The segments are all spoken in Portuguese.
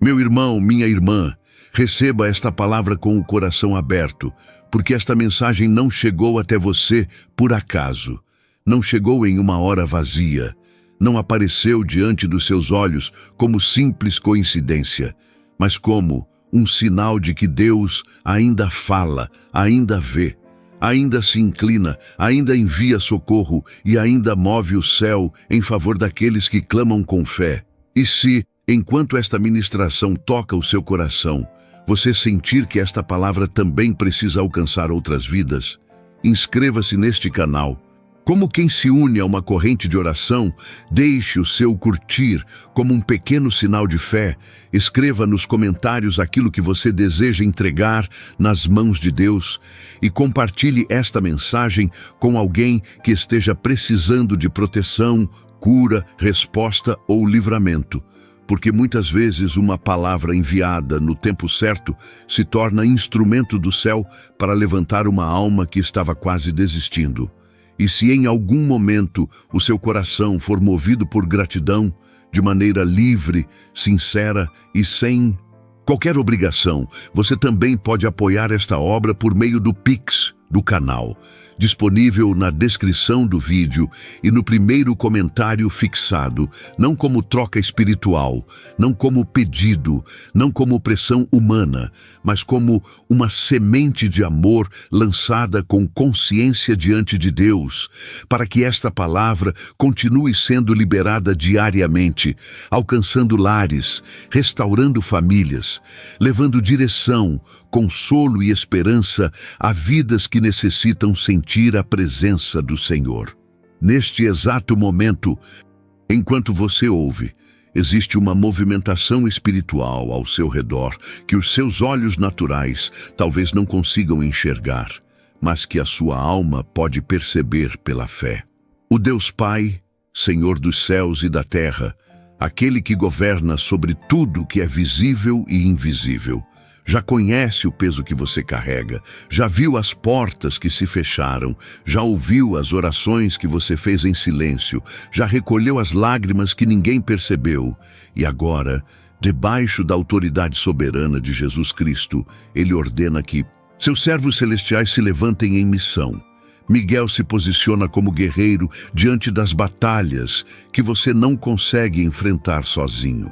Meu irmão, minha irmã, receba esta palavra com o coração aberto, porque esta mensagem não chegou até você por acaso. Não chegou em uma hora vazia. Não apareceu diante dos seus olhos como simples coincidência, mas como um sinal de que Deus ainda fala, ainda vê, ainda se inclina, ainda envia socorro e ainda move o céu em favor daqueles que clamam com fé. E se, enquanto esta ministração toca o seu coração, você sentir que esta palavra também precisa alcançar outras vidas, inscreva-se neste canal. Como quem se une a uma corrente de oração, deixe o seu curtir como um pequeno sinal de fé. Escreva nos comentários aquilo que você deseja entregar nas mãos de Deus e compartilhe esta mensagem com alguém que esteja precisando de proteção, cura, resposta ou livramento. Porque muitas vezes uma palavra enviada no tempo certo se torna instrumento do céu para levantar uma alma que estava quase desistindo. E se em algum momento o seu coração for movido por gratidão, de maneira livre, sincera e sem qualquer obrigação, você também pode apoiar esta obra por meio do Pix do canal, disponível na descrição do vídeo e no primeiro comentário fixado, não como troca espiritual, não como pedido, não como pressão humana, mas como uma semente de amor lançada com consciência diante de Deus, para que esta palavra continue sendo liberada diariamente, alcançando lares, restaurando famílias, levando direção, consolo e esperança a vidas que necessitam sentir a presença do Senhor. Neste exato momento, enquanto você ouve, existe uma movimentação espiritual ao seu redor que os seus olhos naturais talvez não consigam enxergar, mas que a sua alma pode perceber pela fé. O Deus Pai, Senhor dos céus e da terra, aquele que governa sobre tudo que é visível e invisível, já conhece o peso que você carrega, já viu as portas que se fecharam, já ouviu as orações que você fez em silêncio, já recolheu as lágrimas que ninguém percebeu. E agora, debaixo da autoridade soberana de Jesus Cristo, Ele ordena que seus servos celestiais se levantem em missão. Miguel se posiciona como guerreiro diante das batalhas que você não consegue enfrentar sozinho.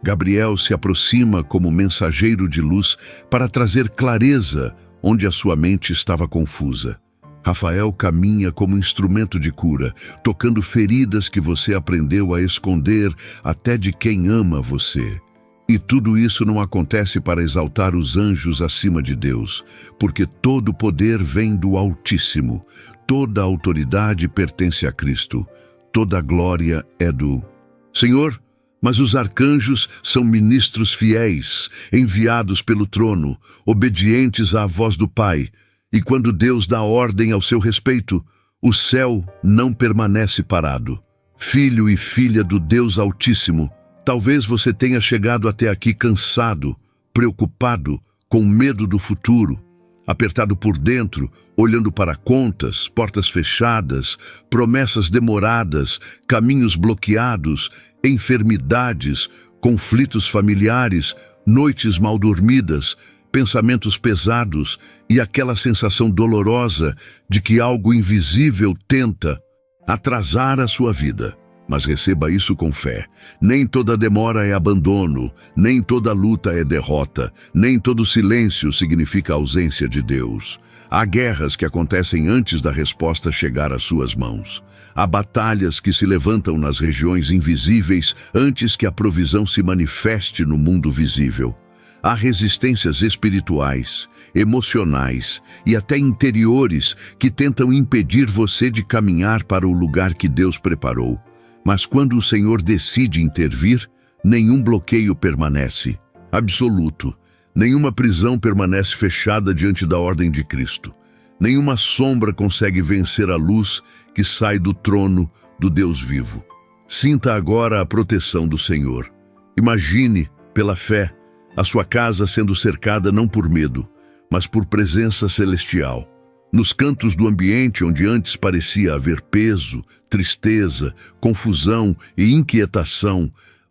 Gabriel se aproxima como mensageiro de luz para trazer clareza onde a sua mente estava confusa. Rafael caminha como instrumento de cura, tocando feridas que você aprendeu a esconder até de quem ama você. E tudo isso não acontece para exaltar os anjos acima de Deus, porque todo o poder vem do Altíssimo, toda a autoridade pertence a Cristo, toda a glória é do Senhor. Mas os arcanjos são ministros fiéis, enviados pelo trono, obedientes à voz do Pai. E quando Deus dá ordem ao seu respeito, o céu não permanece parado. Filho e filha do Deus Altíssimo, talvez você tenha chegado até aqui cansado, preocupado, com medo do futuro, apertado por dentro, olhando para contas, portas fechadas, promessas demoradas, caminhos bloqueados, enfermidades, conflitos familiares, noites mal dormidas, pensamentos pesados e aquela sensação dolorosa de que algo invisível tenta atrasar a sua vida. Mas receba isso com fé. Nem toda demora é abandono, nem toda luta é derrota, nem todo silêncio significa ausência de Deus. Há guerras que acontecem antes da resposta chegar às suas mãos. Há batalhas que se levantam nas regiões invisíveis antes que a provisão se manifeste no mundo visível. Há resistências espirituais, emocionais e até interiores que tentam impedir você de caminhar para o lugar que Deus preparou. Mas quando o Senhor decide intervir, nenhum bloqueio permanece. Absoluto. Nenhuma prisão permanece fechada diante da ordem de Cristo. Nenhuma sombra consegue vencer a luz que sai do trono do Deus vivo. Sinta agora a proteção do Senhor. Imagine, pela fé, a sua casa sendo cercada não por medo, mas por presença celestial. Nos cantos do ambiente onde antes parecia haver peso, tristeza, confusão e inquietação,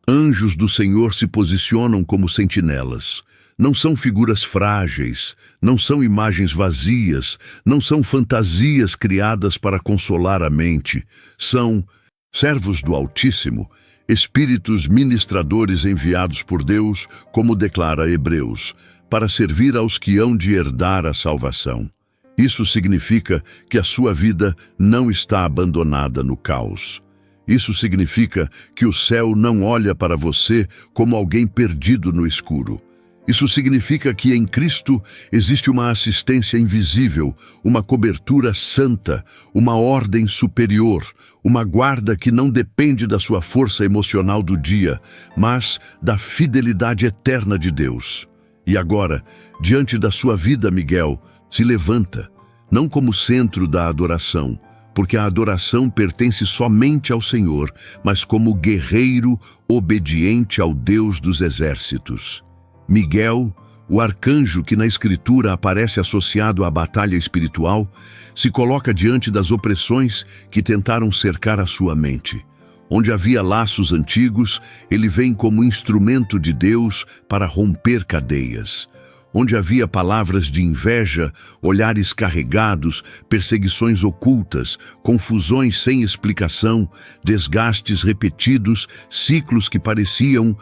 Anjos do Senhor se posicionam como sentinelas. Não são figuras frágeis, não são imagens vazias, não são fantasias criadas para consolar a mente. São servos do Altíssimo, espíritos ministradores enviados por Deus, como declara Hebreus, para servir aos que hão de herdar a salvação. Isso significa que a sua vida não está abandonada no caos. Isso significa que o céu não olha para você como alguém perdido no escuro. Isso significa que em Cristo existe uma assistência invisível, uma cobertura santa, uma ordem superior, uma guarda que não depende da sua força emocional do dia, mas da fidelidade eterna de Deus. E agora, diante da sua vida, Miguel, se levanta, não como centro da adoração, porque a adoração pertence somente ao Senhor, mas como guerreiro obediente ao Deus dos exércitos. Miguel, o arcanjo que na Escritura aparece associado à batalha espiritual, se coloca diante das opressões que tentaram cercar a sua mente. Onde havia laços antigos, ele vem como instrumento de Deus para romper cadeias. Onde havia palavras de inveja, olhares carregados, perseguições ocultas, confusões sem explicação, desgastes repetidos, ciclos que pareciam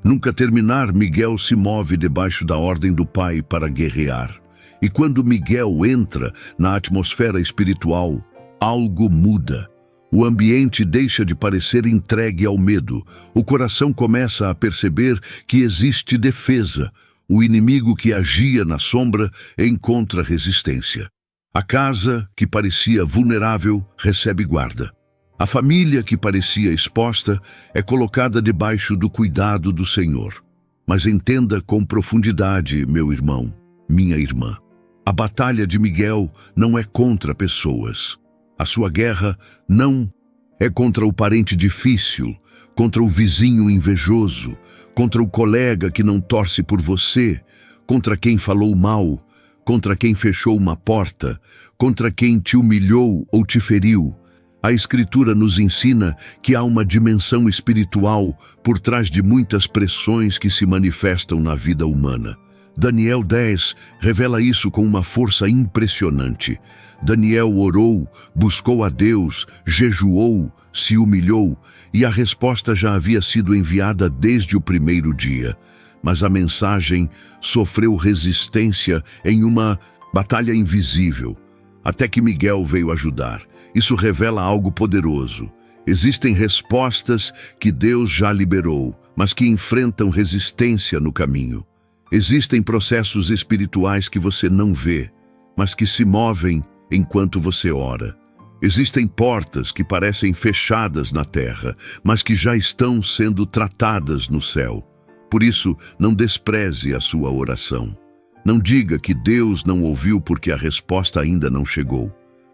nunca terminar, Miguel se move debaixo da ordem do Pai para guerrear. E quando Miguel entra na atmosfera espiritual, algo muda. O ambiente deixa de parecer entregue ao medo. O coração começa a perceber que existe defesa. O inimigo que agia na sombra encontra resistência. A casa, que parecia vulnerável, recebe guarda. A família, que parecia exposta, é colocada debaixo do cuidado do Senhor. Mas entenda com profundidade, meu irmão, minha irmã. A batalha de Miguel não é contra pessoas. A sua guerra não é contra o parente difícil, contra o vizinho invejoso, contra o colega que não torce por você, contra quem falou mal, contra quem fechou uma porta, contra quem te humilhou ou te feriu. A Escritura nos ensina que há uma dimensão espiritual por trás de muitas pressões que se manifestam na vida humana. Daniel 10 revela isso com uma força impressionante. Daniel orou, buscou a Deus, jejuou, se humilhou, e a resposta já havia sido enviada desde o primeiro dia. Mas a mensagem sofreu resistência em uma batalha invisível, até que Miguel veio ajudar. Isso revela algo poderoso. Existem respostas que Deus já liberou, mas que enfrentam resistência no caminho. Existem processos espirituais que você não vê, mas que se movem enquanto você ora. Existem portas que parecem fechadas na terra, mas que já estão sendo tratadas no céu. Por isso, não despreze a sua oração. Não diga que Deus não ouviu porque a resposta ainda não chegou.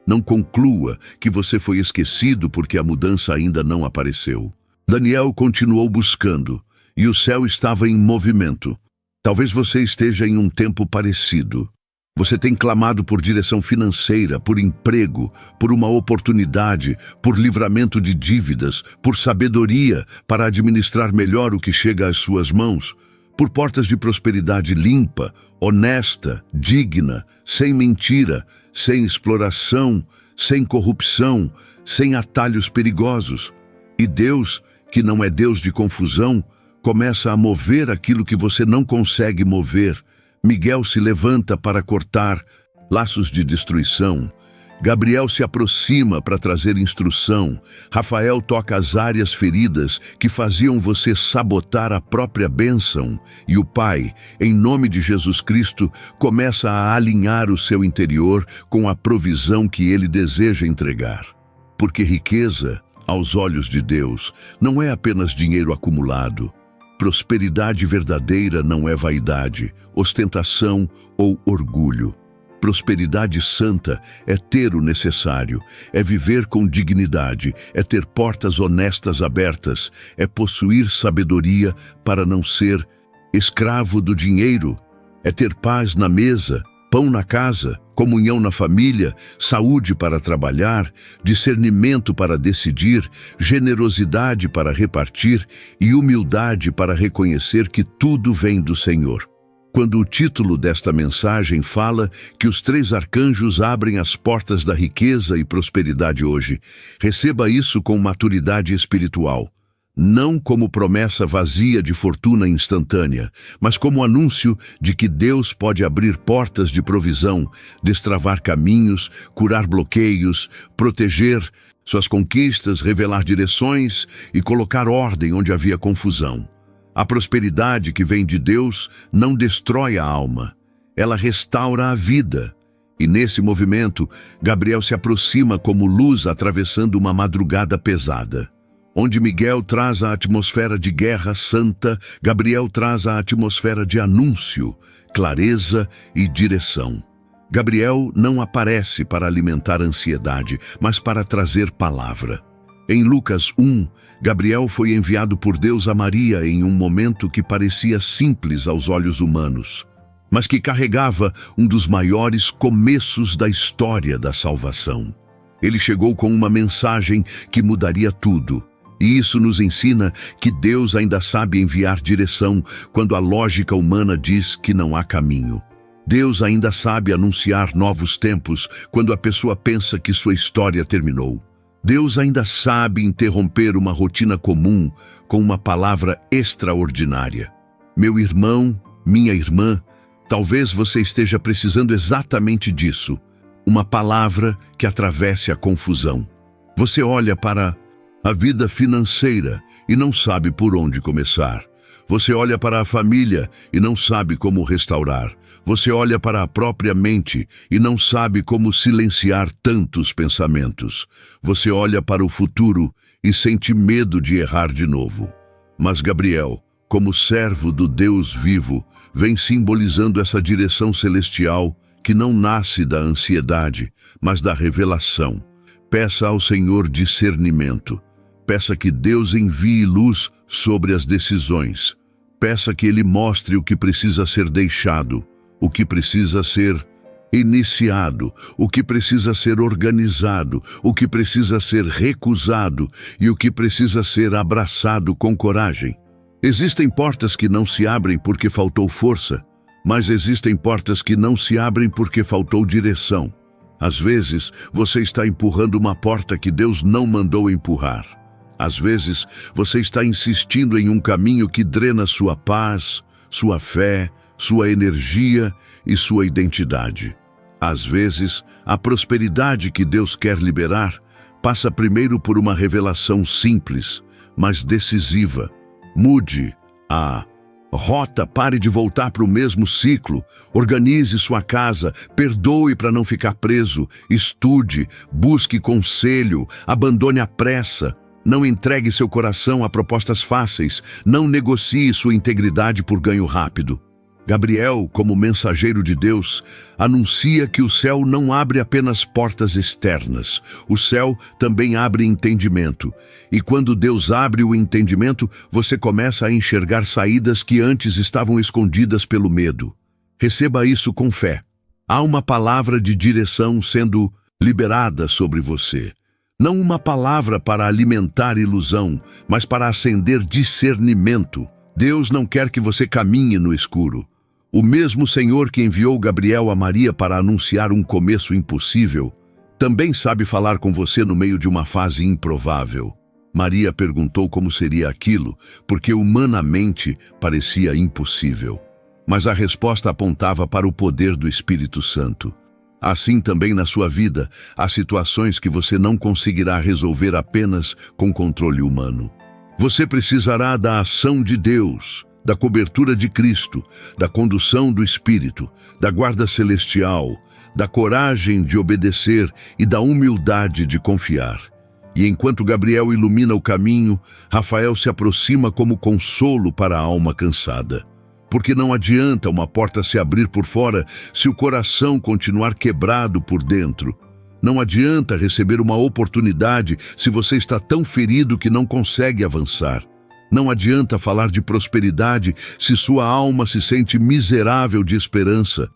Não conclua que você foi esquecido porque a mudança ainda não apareceu. Daniel continuou buscando, e o céu estava em movimento. Talvez você esteja em um tempo parecido. Você tem clamado por direção financeira, por emprego, por uma oportunidade, por livramento de dívidas, por sabedoria para administrar melhor o que chega às suas mãos, por portas de prosperidade limpa, honesta, digna, sem mentira, sem exploração, sem corrupção, sem atalhos perigosos. E Deus, que não é Deus de confusão, começa a mover aquilo que você não consegue mover. Miguel se levanta para cortar laços de destruição. Gabriel se aproxima para trazer instrução. Rafael toca as áreas feridas que faziam você sabotar a própria bênção. E o Pai, em nome de Jesus Cristo, começa a alinhar o seu interior com a provisão que Ele deseja entregar. Porque riqueza, aos olhos de Deus, não é apenas dinheiro acumulado. Prosperidade verdadeira não é vaidade, ostentação ou orgulho. Prosperidade santa é ter o necessário, é viver com dignidade, é ter portas honestas abertas, é possuir sabedoria para não ser escravo do dinheiro, é ter paz na mesa pão na casa, comunhão na família, saúde para trabalhar, discernimento para decidir, generosidade para repartir e humildade para reconhecer que tudo vem do Senhor. Quando o título desta mensagem fala que os 3 arcanjos abrem as portas da riqueza e prosperidade hoje, receba isso com maturidade espiritual. Não como promessa vazia de fortuna instantânea, mas como anúncio de que Deus pode abrir portas de provisão, destravar caminhos, curar bloqueios, proteger suas conquistas, revelar direções e colocar ordem onde havia confusão. A prosperidade que vem de Deus não destrói a alma, ela restaura a vida. E nesse movimento, Gabriel se aproxima como luz atravessando uma madrugada pesada. Onde Miguel traz a atmosfera de guerra santa, Gabriel traz a atmosfera de anúncio, clareza e direção. Gabriel não aparece para alimentar ansiedade, mas para trazer palavra. Em Lucas 1, Gabriel foi enviado por Deus a Maria em um momento que parecia simples aos olhos humanos, mas que carregava um dos maiores começos da história da salvação. Ele chegou com uma mensagem que mudaria tudo. E isso nos ensina que Deus ainda sabe enviar direção quando a lógica humana diz que não há caminho. Deus ainda sabe anunciar novos tempos quando a pessoa pensa que sua história terminou. Deus ainda sabe interromper uma rotina comum com uma palavra extraordinária. Meu irmão, minha irmã, talvez você esteja precisando exatamente disso. Uma palavra que atravesse a confusão. Você olha para a vida financeira e não sabe por onde começar. Você olha para a família e não sabe como restaurar. Você olha para a própria mente e não sabe como silenciar tantos pensamentos. Você olha para o futuro e sente medo de errar de novo. Mas Gabriel, como servo do Deus vivo, vem simbolizando essa direção celestial que não nasce da ansiedade, mas da revelação. Peça ao Senhor discernimento. Peça que Deus envie luz sobre as decisões. Peça que Ele mostre o que precisa ser deixado, o que precisa ser iniciado, o que precisa ser organizado, o que precisa ser recusado e o que precisa ser abraçado com coragem. Existem portas que não se abrem porque faltou força, mas existem portas que não se abrem porque faltou direção. Às vezes, você está empurrando uma porta que Deus não mandou empurrar. Às vezes, você está insistindo em um caminho que drena sua paz, sua fé, sua energia e sua identidade. Às vezes, a prosperidade que Deus quer liberar passa primeiro por uma revelação simples, mas decisiva. Mude a rota, pare de voltar para o mesmo ciclo, organize sua casa, perdoe para não ficar preso, estude, busque conselho, abandone a pressa. Não entregue seu coração a propostas fáceis, não negocie sua integridade por ganho rápido. Gabriel, como mensageiro de Deus, anuncia que o céu não abre apenas portas externas, o céu também abre entendimento. E quando Deus abre o entendimento, você começa a enxergar saídas que antes estavam escondidas pelo medo. Receba isso com fé. Há uma palavra de direção sendo liberada sobre você. Não uma palavra para alimentar ilusão, mas para acender discernimento. Deus não quer que você caminhe no escuro. O mesmo Senhor que enviou Gabriel a Maria para anunciar um começo impossível, também sabe falar com você no meio de uma fase improvável. Maria perguntou como seria aquilo, porque humanamente parecia impossível. Mas a resposta apontava para o poder do Espírito Santo. Assim também na sua vida, há situações que você não conseguirá resolver apenas com controle humano. Você precisará da ação de Deus, da cobertura de Cristo, da condução do Espírito, da guarda celestial, da coragem de obedecer e da humildade de confiar. E enquanto Gabriel ilumina o caminho, Rafael se aproxima como consolo para a alma cansada. Porque não adianta uma porta se abrir por fora se o coração continuar quebrado por dentro. Não adianta receber uma oportunidade se você está tão ferido que não consegue avançar. Não adianta falar de prosperidade se sua alma se sente miserável de esperança.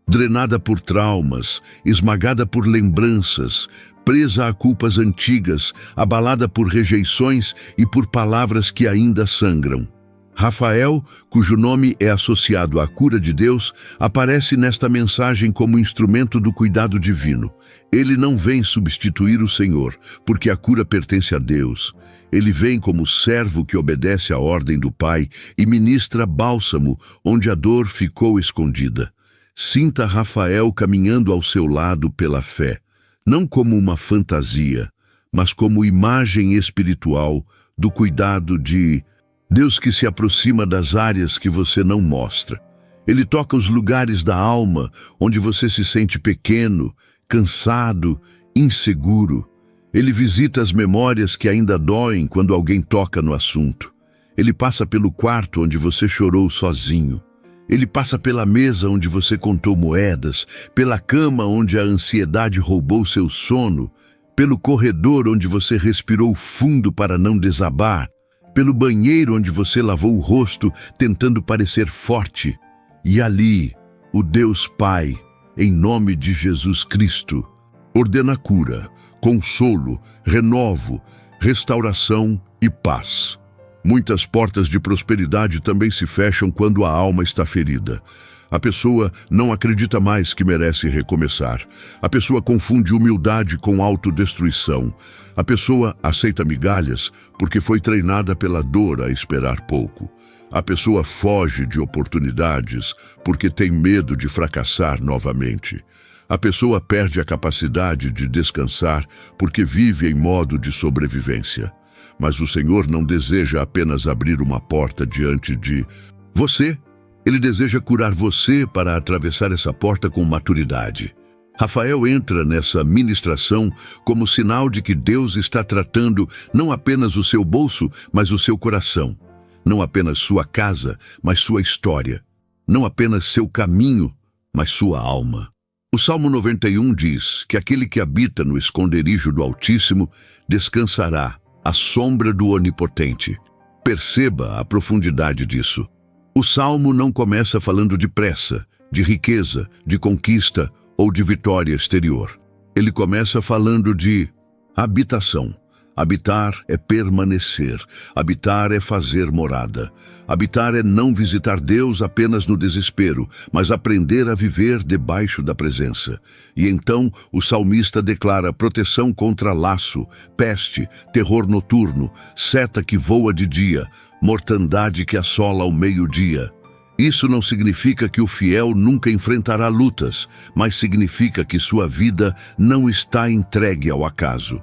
drenada por traumas, esmagada por lembranças, presa a culpas antigas, abalada por rejeições e por palavras que ainda sangram. Rafael, cujo nome é associado à cura de Deus, aparece nesta mensagem como instrumento do cuidado divino. Ele não vem substituir o Senhor, porque a cura pertence a Deus. Ele vem como servo que obedece à ordem do Pai e ministra bálsamo onde a dor ficou escondida. Sinta Rafael caminhando ao seu lado pela fé, não como uma fantasia, mas como imagem espiritual do cuidado de Deus que se aproxima das áreas que você não mostra. Ele toca os lugares da alma onde você se sente pequeno, cansado, inseguro. Ele visita as memórias que ainda doem quando alguém toca no assunto. Ele passa pelo quarto onde você chorou sozinho. Ele passa pela mesa onde você contou moedas, pela cama onde a ansiedade roubou seu sono, pelo corredor onde você respirou fundo para não desabar, pelo banheiro onde você lavou o rosto tentando parecer forte. E ali, o Deus Pai, em nome de Jesus Cristo, ordena cura, consolo, renovo, restauração e paz. Muitas portas de prosperidade também se fecham quando a alma está ferida. A pessoa não acredita mais que merece recomeçar. A pessoa confunde humildade com autodestruição. A pessoa aceita migalhas porque foi treinada pela dor a esperar pouco. A pessoa foge de oportunidades porque tem medo de fracassar novamente. A pessoa perde a capacidade de descansar porque vive em modo de sobrevivência. Mas o Senhor não deseja apenas abrir uma porta diante de você. Ele deseja curar você para atravessar essa porta com maturidade. Rafael entra nessa ministração como sinal de que Deus está tratando não apenas o seu bolso, mas o seu coração. Não apenas sua casa, mas sua história. Não apenas seu caminho, mas sua alma. O Salmo 91 diz que aquele que habita no esconderijo do Altíssimo descansará à sombra do Onipotente. Perceba a profundidade disso. O Salmo não começa falando de pressa, de riqueza, de conquista ou de vitória exterior. Ele começa falando de habitação. Habitar é permanecer. Habitar é fazer morada. Habitar é não visitar Deus apenas no desespero, mas aprender a viver debaixo da presença. E então o salmista declara proteção contra laço, peste, terror noturno, seta que voa de dia, mortandade que assola ao meio-dia. Isso não significa que o fiel nunca enfrentará lutas, mas significa que sua vida não está entregue ao acaso.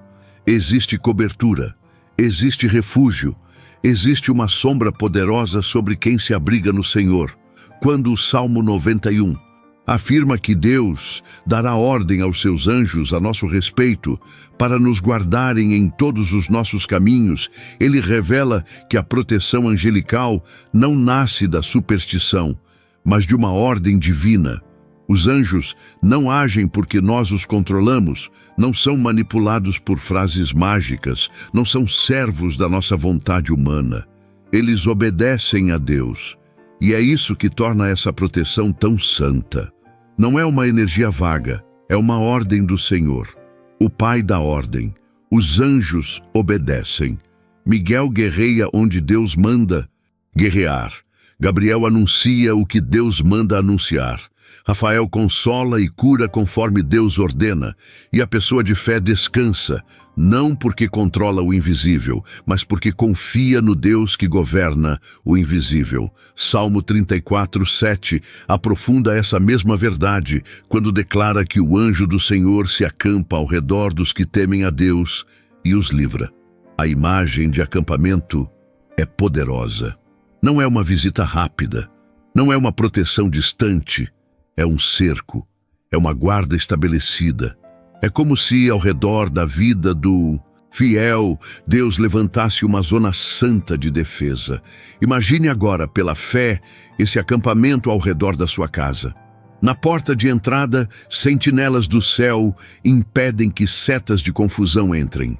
Existe cobertura, existe refúgio, existe uma sombra poderosa sobre quem se abriga no Senhor. Quando o Salmo 91 afirma que Deus dará ordem aos seus anjos a nosso respeito para nos guardarem em todos os nossos caminhos, ele revela que a proteção angelical não nasce da superstição, mas de uma ordem divina. Os anjos não agem porque nós os controlamos, não são manipulados por frases mágicas, não são servos da nossa vontade humana. Eles obedecem a Deus. E é isso que torna essa proteção tão santa. Não é uma energia vaga, é uma ordem do Senhor. O Pai dá ordem. Os anjos obedecem. Miguel guerreia onde Deus manda guerrear. Gabriel anuncia o que Deus manda anunciar. Rafael consola e cura conforme Deus ordena, e a pessoa de fé descansa, não porque controla o invisível, mas porque confia no Deus que governa o invisível. Salmo 34, 7 aprofunda essa mesma verdade quando declara que o anjo do Senhor se acampa ao redor dos que temem a Deus e os livra. A imagem de acampamento é poderosa. Não é uma visita rápida, não é uma proteção distante, é um cerco, é uma guarda estabelecida. É como se, ao redor da vida do fiel, Deus levantasse uma zona santa de defesa. Imagine agora, pela fé, esse acampamento ao redor da sua casa. Na porta de entrada, sentinelas do céu impedem que setas de confusão entrem.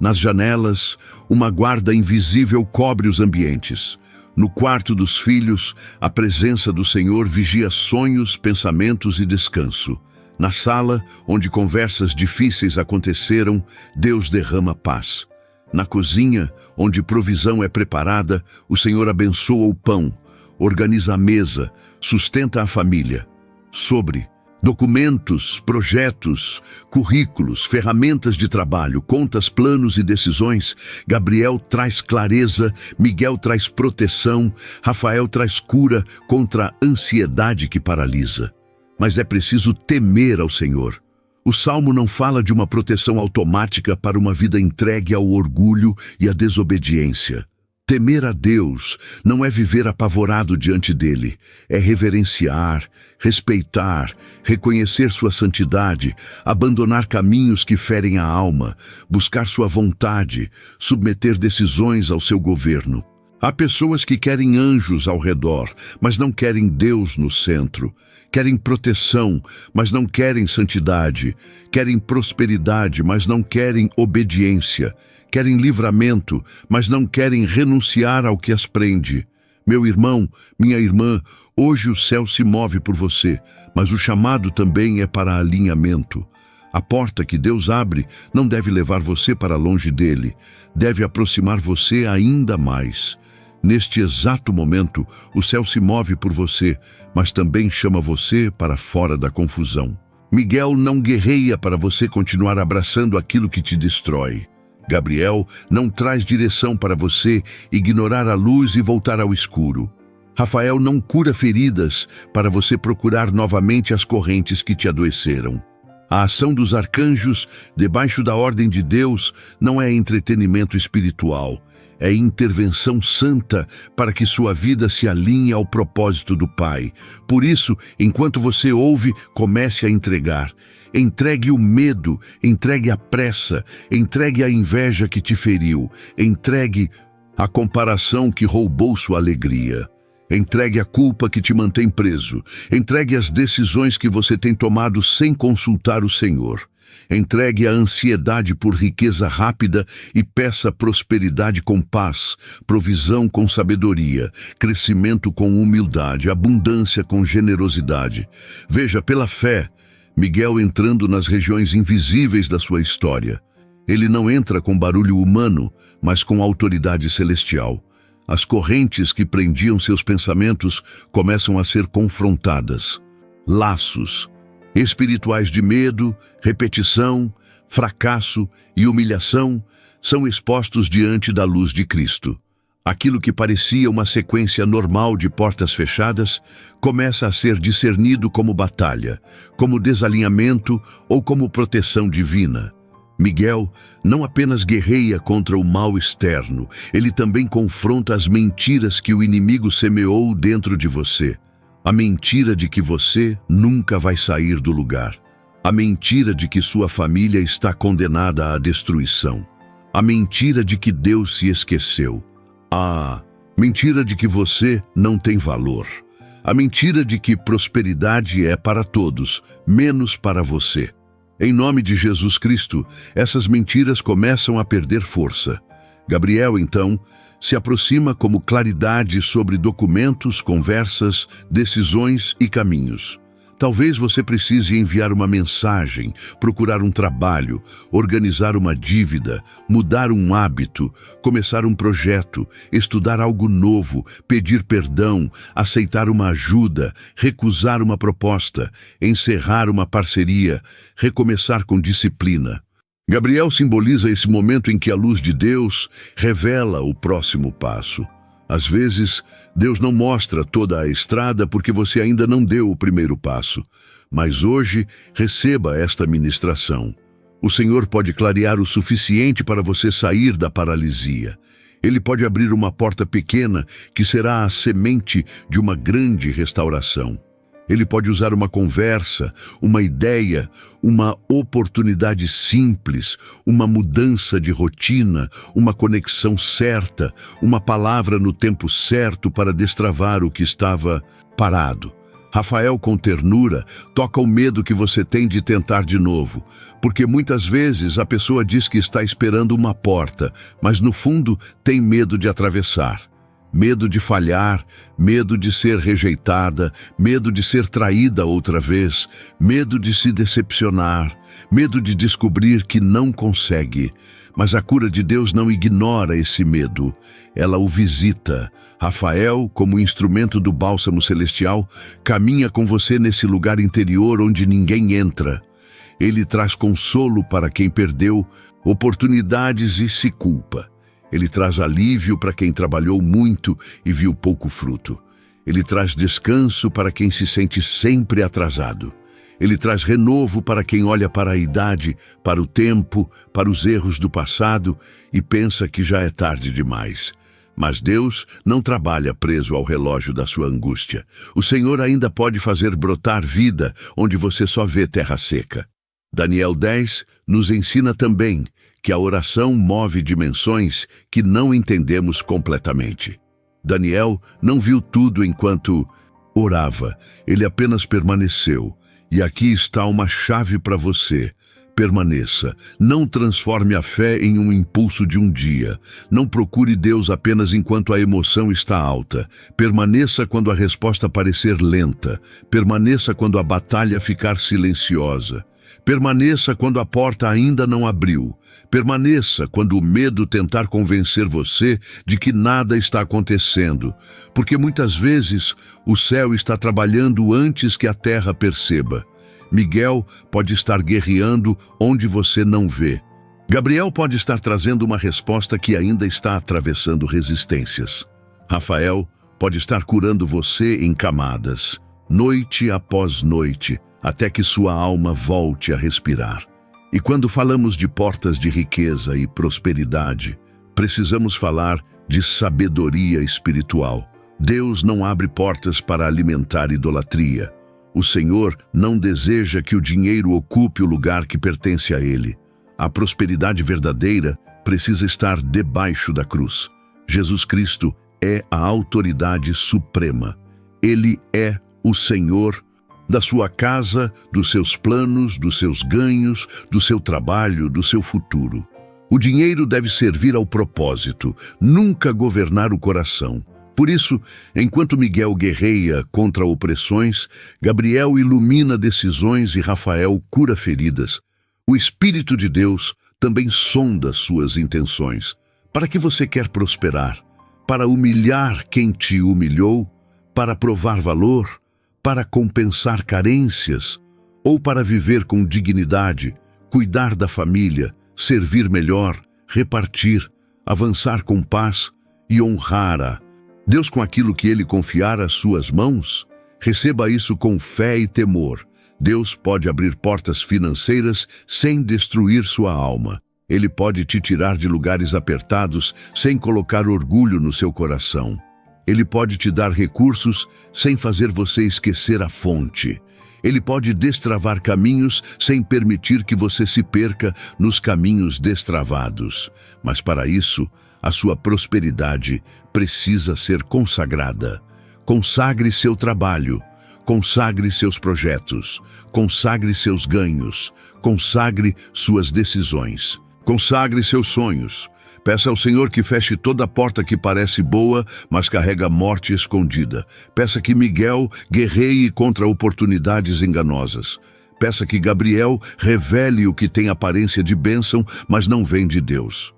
Nas janelas, uma guarda invisível cobre os ambientes. No quarto dos filhos, a presença do Senhor vigia sonhos, pensamentos e descanso. Na sala, onde conversas difíceis aconteceram, Deus derrama paz. Na cozinha, onde provisão é preparada, o Senhor abençoa o pão, organiza a mesa, sustenta a família. Sobre documentos, projetos, currículos, ferramentas de trabalho, contas, planos e decisões, Gabriel traz clareza, Miguel traz proteção, Rafael traz cura contra a ansiedade que paralisa. Mas é preciso temer ao Senhor. O Salmo não fala de uma proteção automática para uma vida entregue ao orgulho e à desobediência. Temer a Deus não é viver apavorado diante dele, é reverenciar, respeitar, reconhecer sua santidade, abandonar caminhos que ferem a alma, buscar sua vontade, submeter decisões ao seu governo. Há pessoas que querem anjos ao redor, mas não querem Deus no centro. Querem proteção, mas não querem santidade. Querem prosperidade, mas não querem obediência. Querem livramento, mas não querem renunciar ao que as prende. Meu irmão, minha irmã, hoje o céu se move por você, mas o chamado também é para alinhamento. A porta que Deus abre não deve levar você para longe dele, deve aproximar você ainda mais. Neste exato momento, o céu se move por você, mas também chama você para fora da confusão. Miguel não guerreia para você continuar abraçando aquilo que te destrói. Gabriel não traz direção para você ignorar a luz e voltar ao escuro. Rafael não cura feridas para você procurar novamente as correntes que te adoeceram. A ação dos arcanjos, debaixo da ordem de Deus, não é entretenimento espiritual. É intervenção santa para que sua vida se alinhe ao propósito do Pai. Por isso, enquanto você ouve, comece a entregar. Entregue o medo, entregue a pressa, entregue a inveja que te feriu, entregue a comparação que roubou sua alegria. Entregue a culpa que te mantém preso. Entregue as decisões que você tem tomado sem consultar o Senhor. Entregue a ansiedade por riqueza rápida e peça prosperidade com paz, provisão com sabedoria, crescimento com humildade, abundância com generosidade. Veja, pela fé, Miguel entrando nas regiões invisíveis da sua história. Ele não entra com barulho humano, mas com autoridade celestial. As correntes que prendiam seus pensamentos começam a ser confrontadas. Laços espirituais de medo, repetição, fracasso e humilhação são expostos diante da luz de Cristo. Aquilo que parecia uma sequência normal de portas fechadas começa a ser discernido como batalha, como desalinhamento ou como proteção divina. Miguel não apenas guerreia contra o mal externo, ele também confronta as mentiras que o inimigo semeou dentro de você. A mentira de que você nunca vai sair do lugar. A mentira de que sua família está condenada à destruição. A mentira de que Deus se esqueceu. A mentira de que você não tem valor. A mentira de que prosperidade é para todos, menos para você. Em nome de Jesus Cristo, essas mentiras começam a perder força. Gabriel, então, se aproxima como claridade sobre documentos, conversas, decisões e caminhos. Talvez você precise enviar uma mensagem, procurar um trabalho, organizar uma dívida, mudar um hábito, começar um projeto, estudar algo novo, pedir perdão, aceitar uma ajuda, recusar uma proposta, encerrar uma parceria, recomeçar com disciplina. Gabriel simboliza esse momento em que a luz de Deus revela o próximo passo. Às vezes, Deus não mostra toda a estrada porque você ainda não deu o primeiro passo. Mas hoje, receba esta ministração. O Senhor pode clarear o suficiente para você sair da paralisia. Ele pode abrir uma porta pequena que será a semente de uma grande restauração. Ele pode usar uma conversa, uma ideia, uma oportunidade simples, uma mudança de rotina, uma conexão certa, uma palavra no tempo certo para destravar o que estava parado. Rafael, com ternura, toca o medo que você tem de tentar de novo, porque muitas vezes a pessoa diz que está esperando uma porta, mas no fundo tem medo de atravessar. Medo de falhar, medo de ser rejeitada, medo de ser traída outra vez, medo de se decepcionar, medo de descobrir que não consegue. Mas a cura de Deus não ignora esse medo, ela o visita. Rafael, como instrumento do bálsamo celestial, caminha com você nesse lugar interior onde ninguém entra. Ele traz consolo para quem perdeu oportunidades e se culpa. Ele traz alívio para quem trabalhou muito e viu pouco fruto. Ele traz descanso para quem se sente sempre atrasado. Ele traz renovo para quem olha para a idade, para o tempo, para os erros do passado e pensa que já é tarde demais. Mas Deus não trabalha preso ao relógio da sua angústia. O Senhor ainda pode fazer brotar vida onde você só vê terra seca. Daniel 10 nos ensina também que a oração move dimensões que não entendemos completamente. Daniel não viu tudo enquanto orava, ele apenas permaneceu. E aqui está uma chave para você. Permaneça. Não transforme a fé em um impulso de um dia. Não procure Deus apenas enquanto a emoção está alta. Permaneça quando a resposta parecer lenta. Permaneça quando a batalha ficar silenciosa. Permaneça quando a porta ainda não abriu. Permaneça quando o medo tentar convencer você de que nada está acontecendo, porque muitas vezes o céu está trabalhando antes que a terra perceba. Miguel pode estar guerreando onde você não vê. Gabriel pode estar trazendo uma resposta que ainda está atravessando resistências. Rafael pode estar curando você em camadas, noite após noite, até que sua alma volte a respirar. E quando falamos de portas de riqueza e prosperidade, precisamos falar de sabedoria espiritual. Deus não abre portas para alimentar idolatria. O Senhor não deseja que o dinheiro ocupe o lugar que pertence a Ele. A prosperidade verdadeira precisa estar debaixo da cruz. Jesus Cristo é a autoridade suprema. Ele é o Senhor da sua casa, dos seus planos, dos seus ganhos, do seu trabalho, do seu futuro. O dinheiro deve servir ao propósito, nunca governar o coração. Por isso, enquanto Miguel guerreia contra opressões, Gabriel ilumina decisões e Rafael cura feridas. O Espírito de Deus também sonda suas intenções. Para que você quer prosperar? Para humilhar quem te humilhou? Para provar valor? Para compensar carências? Ou para viver com dignidade, cuidar da família, servir melhor, repartir, avançar com paz e honrar Deus com aquilo que Ele confiar às suas mãos? Receba isso com fé e temor. Deus pode abrir portas financeiras sem destruir sua alma. Ele pode te tirar de lugares apertados sem colocar orgulho no seu coração. Ele pode te dar recursos sem fazer você esquecer a fonte. Ele pode destravar caminhos sem permitir que você se perca nos caminhos destravados. Mas para isso, a sua prosperidade precisa ser consagrada. Consagre seu trabalho, consagre seus projetos, consagre seus ganhos, consagre suas decisões, consagre seus sonhos. Peça ao Senhor que feche toda porta que parece boa, mas carrega morte escondida. Peça que Miguel guerreie contra oportunidades enganosas. Peça que Gabriel revele o que tem aparência de bênção, mas não vem de Deus.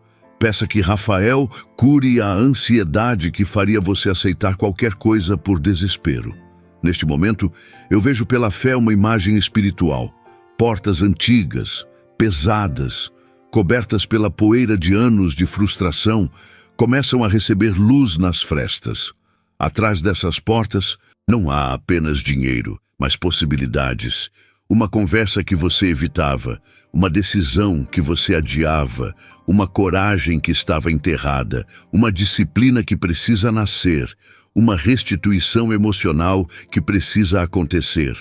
Peça que Rafael cure a ansiedade que faria você aceitar qualquer coisa por desespero. Neste momento, eu vejo pela fé uma imagem espiritual. Portas antigas, pesadas, cobertas pela poeira de anos de frustração, começam a receber luz nas frestas. Atrás dessas portas não há apenas dinheiro, mas possibilidades. Uma conversa que você evitava, uma decisão que você adiava, uma coragem que estava enterrada, uma disciplina que precisa nascer, uma restituição emocional que precisa acontecer.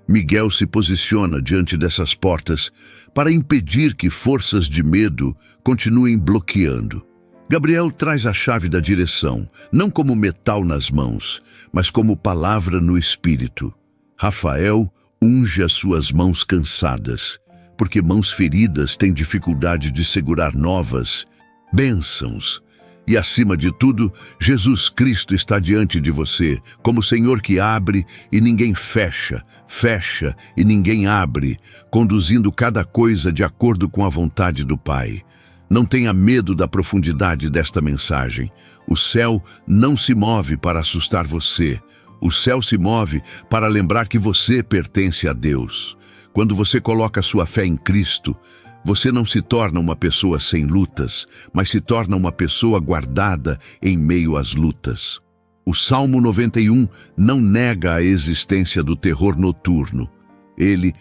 Miguel se posiciona diante dessas portas para impedir que forças de medo continuem bloqueando. Gabriel traz a chave da direção, não como metal nas mãos, mas como palavra no espírito. Rafael unge as suas mãos cansadas, porque mãos feridas têm dificuldade de segurar novas bênçãos. E acima de tudo, Jesus Cristo está diante de você, como Senhor que abre e ninguém fecha, fecha e ninguém abre, conduzindo cada coisa de acordo com a vontade do Pai. Não tenha medo da profundidade desta mensagem. O céu não se move para assustar você. O céu se move para lembrar que você pertence a Deus. Quando você coloca sua fé em Cristo, você não se torna uma pessoa sem lutas, mas se torna uma pessoa guardada em meio às lutas. O Salmo 91 não nega a existência do terror noturno. Ele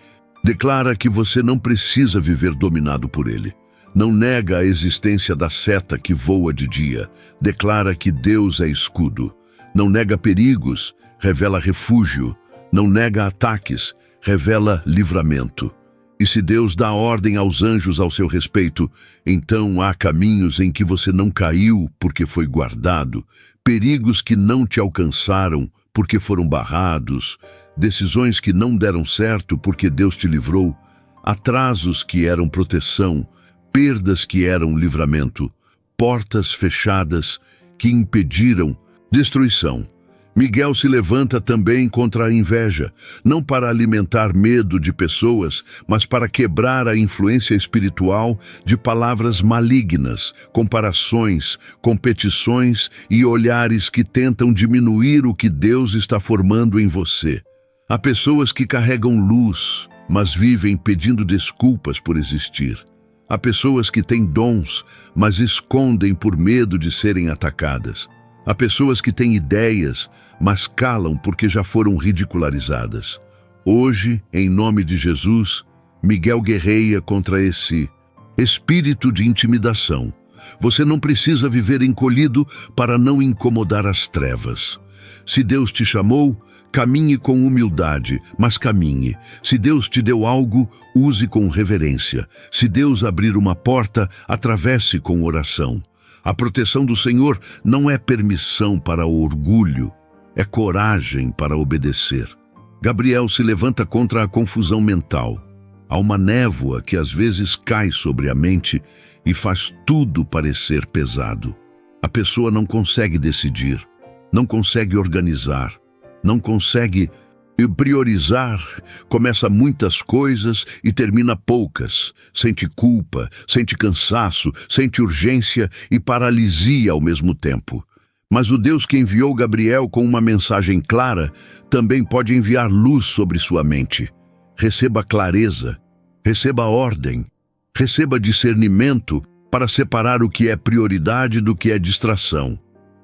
declara que você não precisa viver dominado por ele. Não nega a existência da seta que voa de dia. Declara que Deus é escudo. Não nega perigos, revela refúgio. Não nega ataques, revela livramento. E se Deus dá ordem aos anjos ao seu respeito, então há caminhos em que você não caiu porque foi guardado, perigos que não te alcançaram porque foram barrados, decisões que não deram certo porque Deus te livrou, atrasos que eram proteção, perdas que eram livramento, portas fechadas que impediram destruição. Miguel se levanta também contra a inveja, não para alimentar medo de pessoas, mas para quebrar a influência espiritual de palavras malignas, comparações, competições e olhares que tentam diminuir o que Deus está formando em você. Há pessoas que carregam luz, mas vivem pedindo desculpas por existir. Há pessoas que têm dons, mas escondem por medo de serem atacadas. Há pessoas que têm ideias, mas calam porque já foram ridicularizadas. Hoje, em nome de Jesus, Miguel guerreia contra esse espírito de intimidação. Você não precisa viver encolhido para não incomodar as trevas. Se Deus te chamou, caminhe com humildade, mas caminhe. Se Deus te deu algo, use com reverência. Se Deus abrir uma porta, atravesse com oração. A proteção do Senhor não é permissão para o orgulho, é coragem para obedecer. Gabriel se levanta contra a confusão mental. Há uma névoa que às vezes cai sobre a mente e faz tudo parecer pesado. A pessoa não consegue decidir, não consegue organizar, não consegue priorizar, começa muitas coisas e termina poucas. Sente culpa, sente cansaço, sente urgência e paralisia ao mesmo tempo. Mas o Deus que enviou Gabriel com uma mensagem clara também pode enviar luz sobre sua mente. Receba clareza, receba ordem, receba discernimento para separar o que é prioridade do que é distração.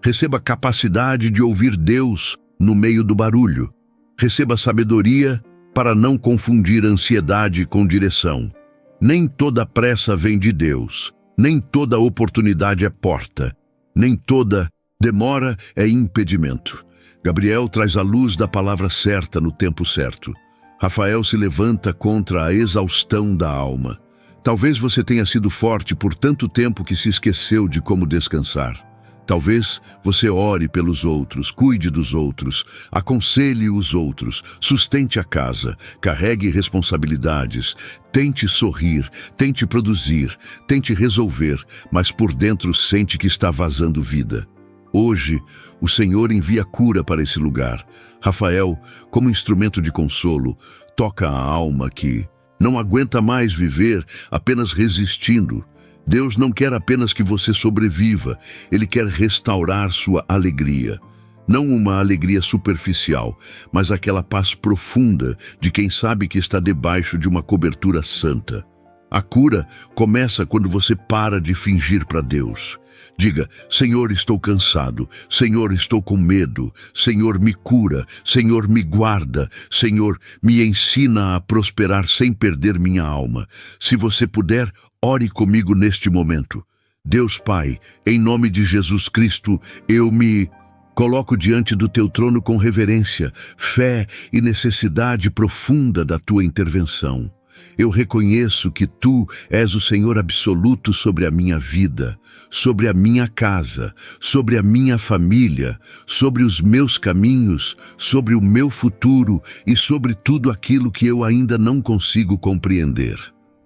Receba capacidade de ouvir Deus no meio do barulho. Receba sabedoria para não confundir ansiedade com direção. Nem toda pressa vem de Deus, nem toda oportunidade é porta, nem toda demora é impedimento. Gabriel traz a luz da palavra certa no tempo certo. Rafael se levanta contra a exaustão da alma. Talvez você tenha sido forte por tanto tempo que se esqueceu de como descansar. Talvez você ore pelos outros, cuide dos outros, aconselhe os outros, sustente a casa, carregue responsabilidades, tente sorrir, tente produzir, tente resolver, mas por dentro sente que está vazando vida. Hoje, o Senhor envia cura para esse lugar. Rafael, como instrumento de consolo, toca a alma que não aguenta mais viver apenas resistindo. Deus não quer apenas que você sobreviva, Ele quer restaurar sua alegria. Não uma alegria superficial, mas aquela paz profunda de quem sabe que está debaixo de uma cobertura santa. A cura começa quando você para de fingir para Deus. Diga: Senhor, estou cansado. Senhor, estou com medo. Senhor, me cura. Senhor, me guarda. Senhor, me ensina a prosperar sem perder minha alma. Se você puder, ore comigo neste momento. Deus Pai, em nome de Jesus Cristo, eu me coloco diante do teu trono com reverência, fé e necessidade profunda da tua intervenção. Eu reconheço que tu és o Senhor absoluto sobre a minha vida, sobre a minha casa, sobre a minha família, sobre os meus caminhos, sobre o meu futuro e sobre tudo aquilo que eu ainda não consigo compreender.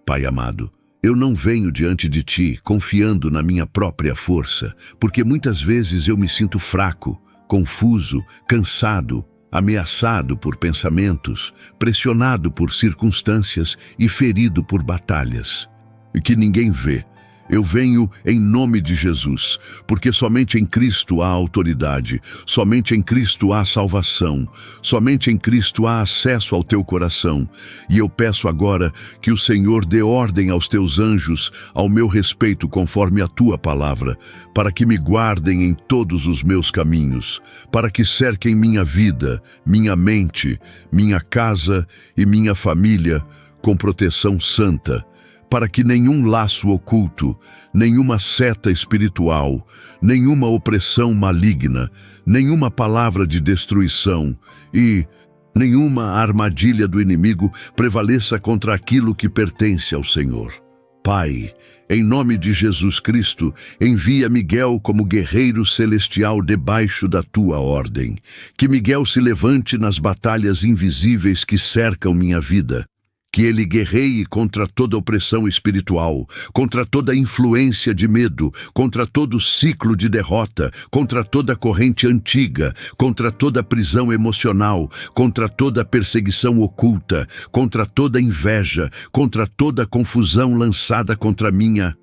Pai amado, Eu não venho diante de ti confiando na minha própria força, porque muitas vezes eu me sinto fraco, confuso, cansado, ameaçado por pensamentos, pressionado por circunstâncias e ferido por batalhas. E que ninguém vê. Eu venho em nome de Jesus, porque somente em Cristo há autoridade, somente em Cristo há salvação, somente em Cristo há acesso ao teu coração. E eu peço agora que o Senhor dê ordem aos teus anjos ao meu respeito conforme a tua palavra, para que me guardem em todos os meus caminhos, para que cerquem minha vida, minha mente, minha casa e minha família com proteção santa, para que nenhum laço oculto, nenhuma seta espiritual, nenhuma opressão maligna, nenhuma palavra de destruição e nenhuma armadilha do inimigo prevaleça contra aquilo que pertence ao Senhor. Pai, em nome de Jesus Cristo, envia Miguel como guerreiro celestial debaixo da tua ordem. Que Miguel se levante nas batalhas invisíveis que cercam minha vida. Que ele guerreie contra toda opressão espiritual, contra toda influência de medo, contra todo ciclo de derrota, contra toda corrente antiga, contra toda prisão emocional, contra toda perseguição oculta, contra toda inveja, contra toda confusão lançada contra minha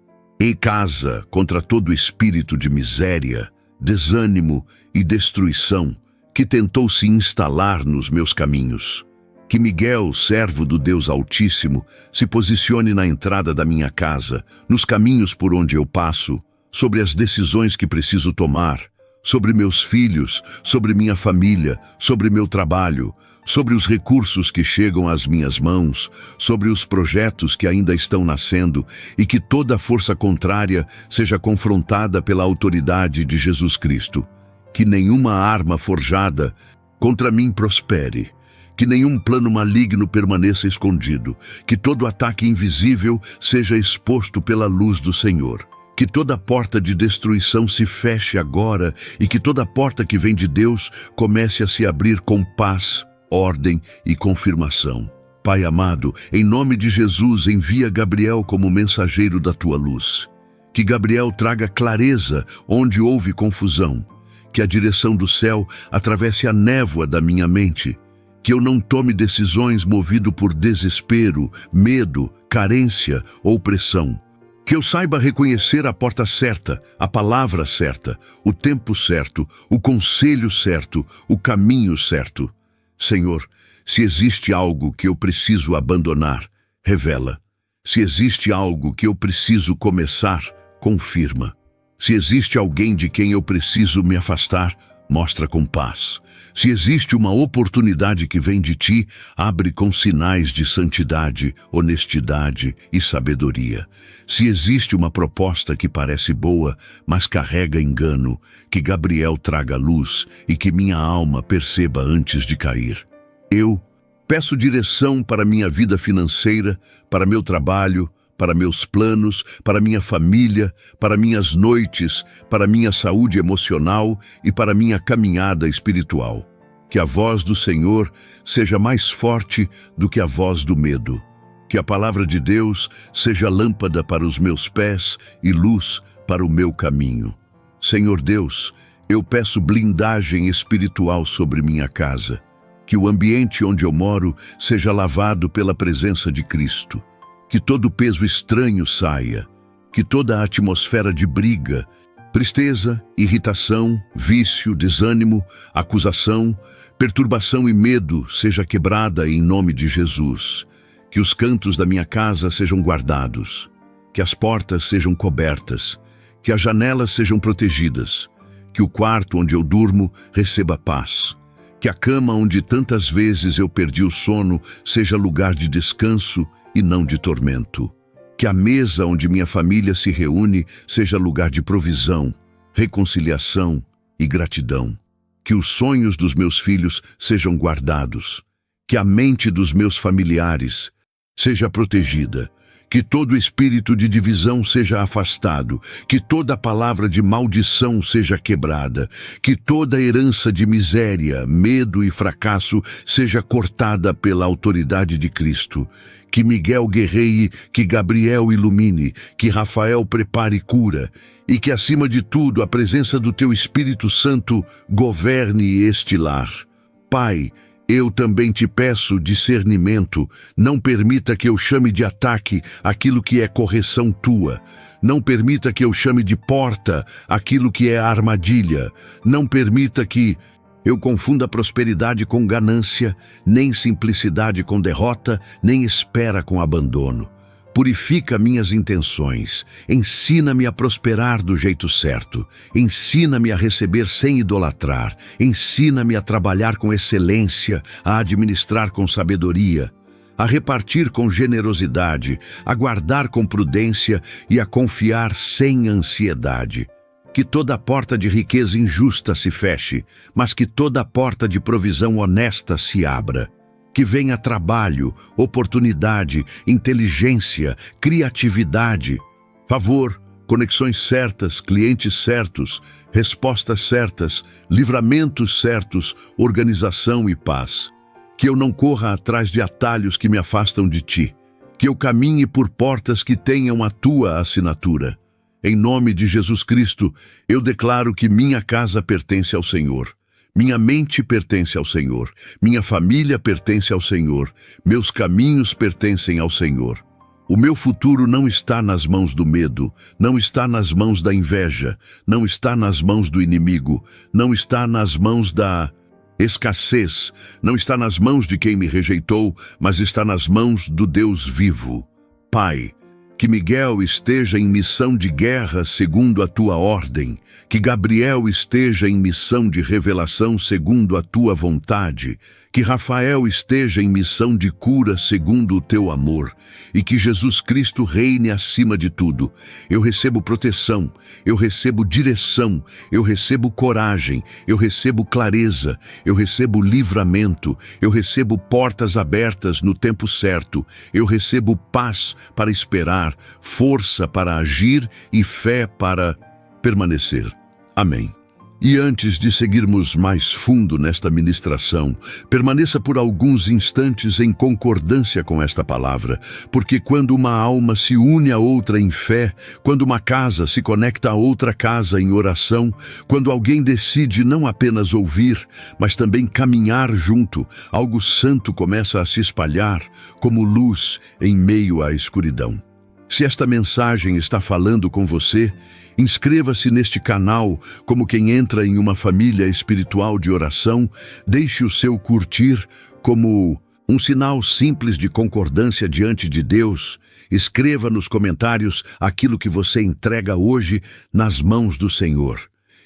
casa, contra todo espírito de miséria, desânimo e destruição que tentou se instalar nos meus caminhos. Que Miguel, servo do Deus Altíssimo, se posicione na entrada da minha casa, nos caminhos por onde eu passo, sobre as decisões que preciso tomar, sobre meus filhos, sobre minha família, sobre meu trabalho, sobre os recursos que chegam às minhas mãos, sobre os projetos que ainda estão nascendo e que toda força contrária seja confrontada pela autoridade de Jesus Cristo. Que nenhuma arma forjada contra mim prospere. Que nenhum plano maligno permaneça escondido, que todo ataque invisível seja exposto pela luz do Senhor. Que toda porta de destruição se feche agora e que toda porta que vem de Deus comece a se abrir com paz, ordem e confirmação. Pai amado, em nome de Jesus, envia Gabriel como mensageiro da tua luz. Que Gabriel traga clareza onde houve confusão. Que a direção do céu atravesse a névoa da minha mente. Que eu não tome decisões movido por desespero, medo, carência ou pressão. Que eu saiba reconhecer a porta certa, a palavra certa, o tempo certo, o conselho certo, o caminho certo. Senhor, se existe algo que eu preciso abandonar, revela. Se existe algo que eu preciso começar, confirma. Se existe alguém de quem eu preciso me afastar, mostra com paz. Se existe uma oportunidade que vem de ti, abre com sinais de santidade, honestidade e sabedoria. Se existe uma proposta que parece boa, mas carrega engano, que Gabriel traga luz e que minha alma perceba antes de cair. Eu peço direção para minha vida financeira, para meu trabalho, para meus planos, para minha família, para minhas noites, para minha saúde emocional e para minha caminhada espiritual. Que a voz do Senhor seja mais forte do que a voz do medo. Que a palavra de Deus seja lâmpada para os meus pés e luz para o meu caminho. Senhor Deus, eu peço blindagem espiritual sobre minha casa. Que o ambiente onde eu moro seja lavado pela presença de Cristo. Que todo peso estranho saia, que toda a atmosfera de briga, tristeza, irritação, vício, desânimo, acusação, perturbação e medo seja quebrada em nome de Jesus. Que os cantos da minha casa sejam guardados, que as portas sejam cobertas, que as janelas sejam protegidas, que o quarto onde eu durmo receba paz, que a cama onde tantas vezes eu perdi o sono seja lugar de descanso e não de tormento. Que a mesa onde minha família se reúne seja lugar de provisão, reconciliação e gratidão. Que os sonhos dos meus filhos sejam guardados. Que a mente dos meus familiares seja protegida. Que todo espírito de divisão seja afastado, que toda palavra de maldição seja quebrada, que toda herança de miséria, medo e fracasso seja cortada pela autoridade de Cristo. Que Miguel guerreie, que Gabriel ilumine, que Rafael prepare cura, e que, acima de tudo, a presença do Teu Espírito Santo governe este lar. Pai, eu também te peço discernimento. Não permita que eu chame de ataque aquilo que é correção tua. Não permita que eu chame de porta aquilo que é armadilha. Não permita que eu confunda prosperidade com ganância, nem simplicidade com derrota, nem espera com abandono. Purifica minhas intenções, ensina-me a prosperar do jeito certo, ensina-me a receber sem idolatrar, ensina-me a trabalhar com excelência, a administrar com sabedoria, a repartir com generosidade, a guardar com prudência e a confiar sem ansiedade. Que toda porta de riqueza injusta se feche, mas que toda porta de provisão honesta se abra. Que venha trabalho, oportunidade, inteligência, criatividade, favor, conexões certas, clientes certos, respostas certas, livramentos certos, organização e paz. Que eu não corra atrás de atalhos que me afastam de ti. Que eu caminhe por portas que tenham a tua assinatura. Em nome de Jesus Cristo, eu declaro que minha casa pertence ao Senhor. Minha mente pertence ao Senhor, minha família pertence ao Senhor, meus caminhos pertencem ao Senhor. O meu futuro não está nas mãos do medo, não está nas mãos da inveja, não está nas mãos do inimigo, não está nas mãos da escassez, não está nas mãos de quem me rejeitou, mas está nas mãos do Deus vivo. Pai, que Miguel esteja em missão de guerra segundo a tua ordem, que Gabriel esteja em missão de revelação segundo a tua vontade, que Rafael esteja em missão de cura segundo o teu amor, e que Jesus Cristo reine acima de tudo. Eu recebo proteção, eu recebo direção, eu recebo coragem, eu recebo clareza, eu recebo livramento, eu recebo portas abertas no tempo certo, eu recebo paz para esperar, força para agir e fé para permanecer. Amém. E antes de seguirmos mais fundo nesta ministração, permaneça por alguns instantes em concordância com esta palavra, porque quando uma alma se une a outra em fé, quando uma casa se conecta a outra casa em oração, quando alguém decide não apenas ouvir, mas também caminhar junto, algo santo começa a se espalhar como luz em meio à escuridão. Se esta mensagem está falando com você, inscreva-se neste canal como quem entra em uma família espiritual de oração, deixe o seu curtir como um sinal simples de concordância diante de Deus. Escreva nos comentários aquilo que você entrega hoje nas mãos do Senhor.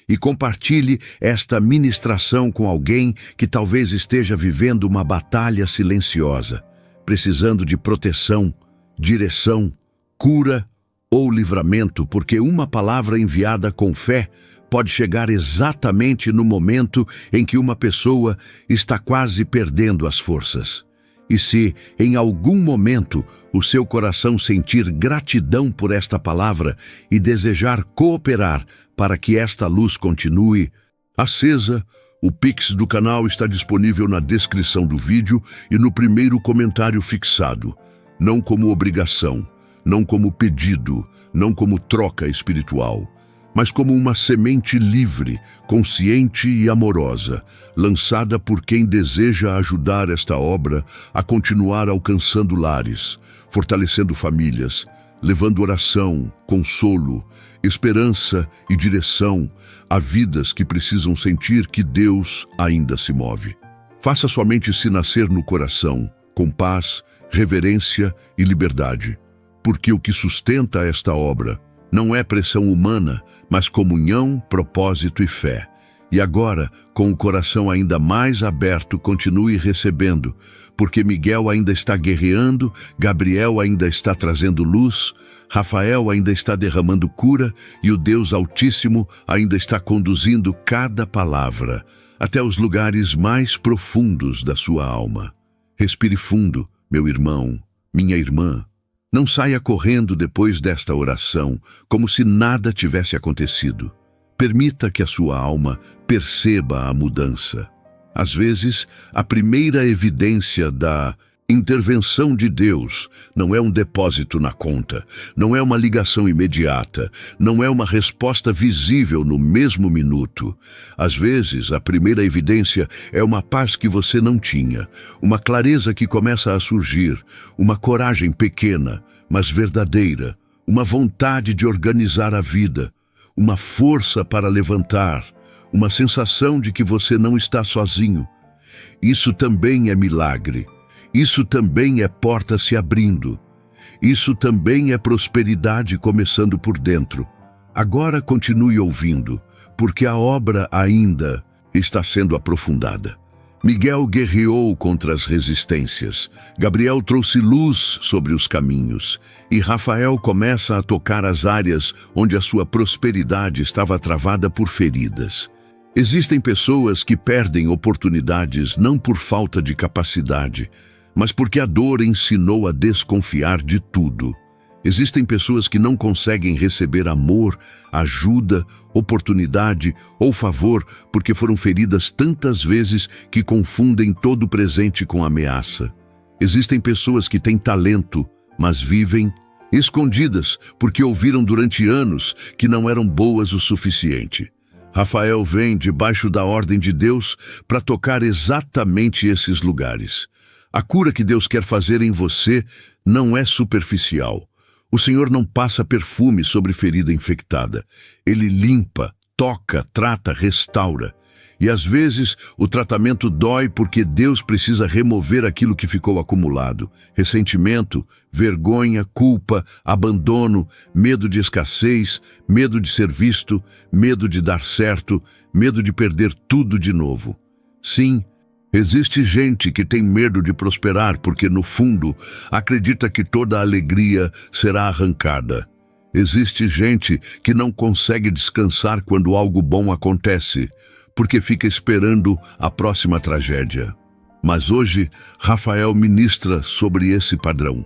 E compartilhe esta ministração com alguém que talvez esteja vivendo uma batalha silenciosa, precisando de proteção, direção, cura ou livramento, porque uma palavra enviada com fé pode chegar exatamente no momento em que uma pessoa está quase perdendo as forças. E se, em algum momento, o seu coração sentir gratidão por esta palavra e desejar cooperar para que esta luz continue acesa, o Pix do canal está disponível na descrição do vídeo e no primeiro comentário fixado. Não como obrigação, não como pedido, não como troca espiritual, mas como uma semente livre, consciente e amorosa, lançada por quem deseja ajudar esta obra a continuar alcançando lares, fortalecendo famílias, levando oração, consolo, esperança e direção a vidas que precisam sentir que Deus ainda se move. Faça sua mente se nascer no coração, com paz, reverência e liberdade. Porque o que sustenta esta obra não é pressão humana, mas comunhão, propósito e fé. E agora, com o coração ainda mais aberto, continue recebendo, porque Miguel ainda está guerreando, Gabriel ainda está trazendo luz, Rafael ainda está derramando cura e o Deus Altíssimo ainda está conduzindo cada palavra até os lugares mais profundos da sua alma. Respire fundo, meu irmão, minha irmã. Não saia correndo depois desta oração, como se nada tivesse acontecido. Permita que a sua alma perceba a mudança. Às vezes, a primeira evidência da intervenção de Deus não é um depósito na conta, não é uma ligação imediata, não é uma resposta visível no mesmo minuto. Às vezes, a primeira evidência é uma paz que você não tinha, uma clareza que começa a surgir, uma coragem pequena, mas verdadeira, uma vontade de organizar a vida, uma força para levantar, uma sensação de que você não está sozinho. Isso também é milagre. Isso também é porta se abrindo. Isso também é prosperidade começando por dentro. Agora continue ouvindo, porque a obra ainda está sendo aprofundada. Miguel guerreou contra as resistências. Gabriel trouxe luz sobre os caminhos. E Rafael começa a tocar as áreas onde a sua prosperidade estava travada por feridas. Existem pessoas que perdem oportunidades não por falta de capacidade, mas porque a dor ensinou a desconfiar de tudo. Existem pessoas que não conseguem receber amor, ajuda, oportunidade ou favor porque foram feridas tantas vezes que confundem todo o presente com ameaça. Existem pessoas que têm talento, mas vivem escondidas porque ouviram durante anos que não eram boas o suficiente. Rafael vem debaixo da ordem de Deus para tocar exatamente esses lugares. A cura que Deus quer fazer em você não é superficial. O Senhor não passa perfume sobre ferida infectada. Ele limpa, toca, trata, restaura. E às vezes o tratamento dói porque Deus precisa remover aquilo que ficou acumulado. Ressentimento, vergonha, culpa, abandono, medo de escassez, medo de ser visto, medo de dar certo, medo de perder tudo de novo. Sim, existe gente que tem medo de prosperar porque, no fundo, acredita que toda a alegria será arrancada. Existe gente que não consegue descansar quando algo bom acontece, porque fica esperando a próxima tragédia. Mas hoje, Rafael ministra sobre esse padrão.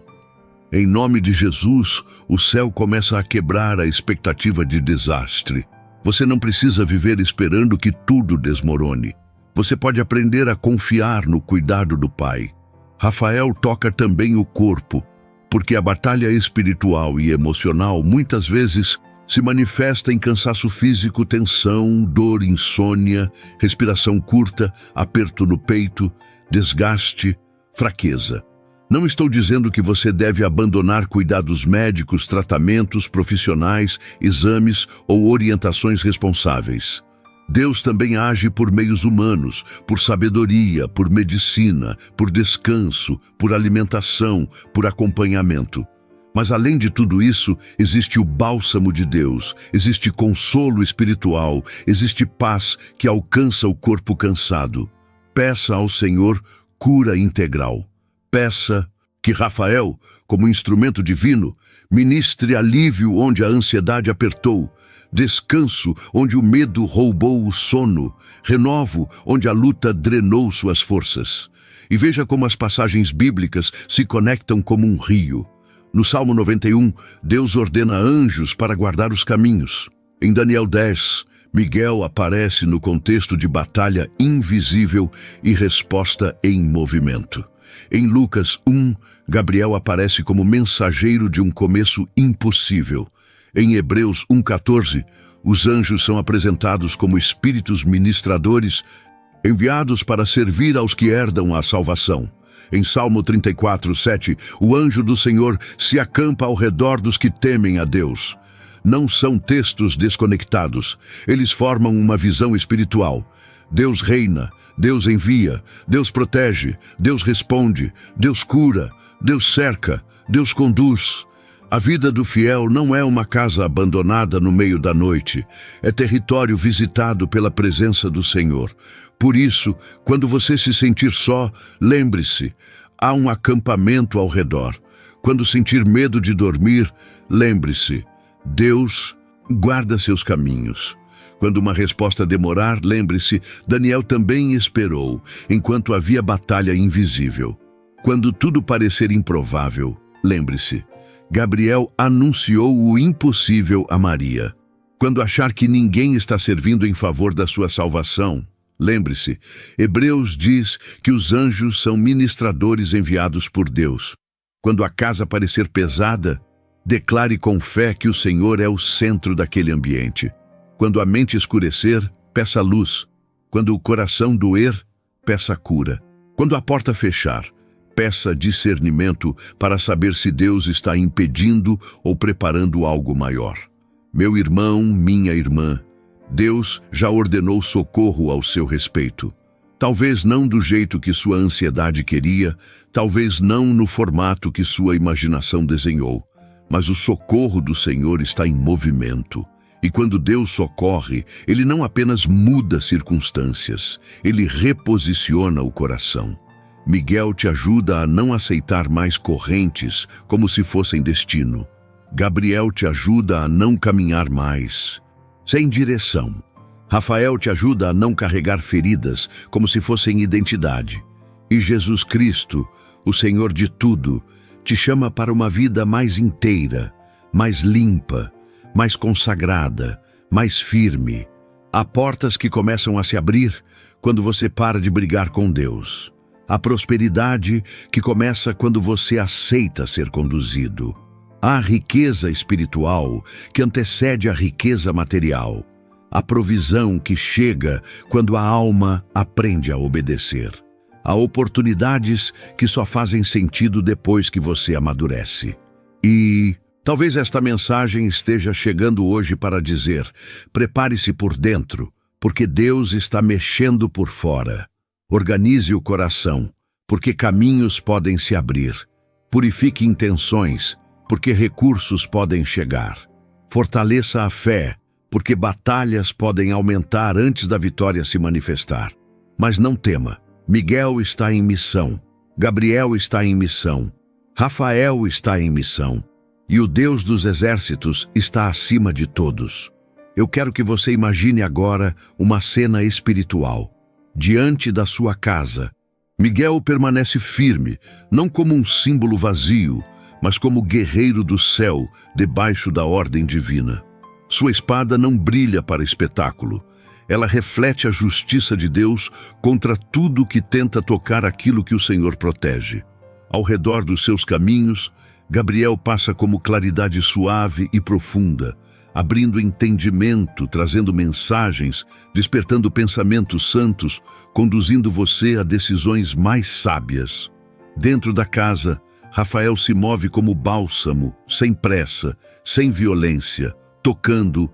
Em nome de Jesus, o céu começa a quebrar a expectativa de desastre. Você não precisa viver esperando que tudo desmorone. Você pode aprender a confiar no cuidado do Pai. Rafael toca também o corpo, porque a batalha espiritual e emocional muitas vezes se manifesta em cansaço físico, tensão, dor, insônia, respiração curta, aperto no peito, desgaste, fraqueza. Não estou dizendo que você deve abandonar cuidados médicos, tratamentos profissionais, exames ou orientações responsáveis. Deus também age por meios humanos, por sabedoria, por medicina, por descanso, por alimentação, por acompanhamento. Mas além de tudo isso, existe o bálsamo de Deus, existe consolo espiritual, existe paz que alcança o corpo cansado. Peça ao Senhor cura integral. Peça que Rafael, como instrumento divino, ministre alívio onde a ansiedade apertou, descanso onde o medo roubou o sono, renovo onde a luta drenou suas forças. E veja como as passagens bíblicas se conectam como um rio. No Salmo 91, Deus ordena anjos para guardar os caminhos. Em Daniel 10, Miguel aparece no contexto de batalha invisível e resposta em movimento. Em Lucas 1, Gabriel aparece como mensageiro de um começo impossível. Em Hebreus 1,14, os anjos são apresentados como espíritos ministradores enviados para servir aos que herdam a salvação. Em Salmo 34:7, o anjo do Senhor se acampa ao redor dos que temem a Deus. Não são textos desconectados, eles formam uma visão espiritual. Deus reina, Deus envia, Deus protege, Deus responde, Deus cura, Deus cerca, Deus conduz. A vida do fiel não é uma casa abandonada no meio da noite, é território visitado pela presença do Senhor. Por isso, quando você se sentir só, lembre-se, há um acampamento ao redor. Quando sentir medo de dormir, lembre-se, Deus guarda seus caminhos. Quando uma resposta demorar, lembre-se, Daniel também esperou, enquanto havia batalha invisível. Quando tudo parecer improvável, lembre-se, Gabriel anunciou o impossível a Maria. Quando achar que ninguém está servindo em favor da sua salvação, lembre-se, Hebreus diz que os anjos são ministradores enviados por Deus. Quando a casa parecer pesada, declare com fé que o Senhor é o centro daquele ambiente. Quando a mente escurecer, peça luz. Quando o coração doer, peça cura. Quando a porta fechar, peça discernimento para saber se Deus está impedindo ou preparando algo maior. Meu irmão, minha irmã, Deus já ordenou socorro ao seu respeito. Talvez não do jeito que sua ansiedade queria, talvez não no formato que sua imaginação desenhou, mas o socorro do Senhor está em movimento. E quando Deus socorre, Ele não apenas muda circunstâncias, Ele reposiciona o coração. Miguel te ajuda a não aceitar mais correntes como se fossem destino. Gabriel te ajuda a não caminhar mais sem direção. Rafael te ajuda a não carregar feridas como se fossem identidade. E Jesus Cristo, o Senhor de tudo, te chama para uma vida mais inteira, mais limpa, mais consagrada, mais firme. Há portas que começam a se abrir quando você para de brigar com Deus. Há prosperidade que começa quando você aceita ser conduzido. Há riqueza espiritual que antecede a riqueza material. Há provisão que chega quando a alma aprende a obedecer. Há oportunidades que só fazem sentido depois que você amadurece. E talvez esta mensagem esteja chegando hoje para dizer: prepare-se por dentro, porque Deus está mexendo por fora. Organize o coração, porque caminhos podem se abrir. Purifique intenções, porque recursos podem chegar. Fortaleça a fé, porque batalhas podem aumentar antes da vitória se manifestar. Mas não tema, Miguel está em missão, Gabriel está em missão, Rafael está em missão, e o Deus dos exércitos está acima de todos. Eu quero que você imagine agora uma cena espiritual. Diante da sua casa, Miguel permanece firme, não como um símbolo vazio, mas como guerreiro do céu, debaixo da ordem divina. Sua espada não brilha para espetáculo. Ela reflete a justiça de Deus contra tudo que tenta tocar aquilo que o Senhor protege. Ao redor dos seus caminhos, Gabriel passa como claridade suave e profunda, abrindo entendimento, trazendo mensagens, despertando pensamentos santos, conduzindo você a decisões mais sábias. Dentro da casa, Rafael se move como bálsamo, sem pressa, sem violência, tocando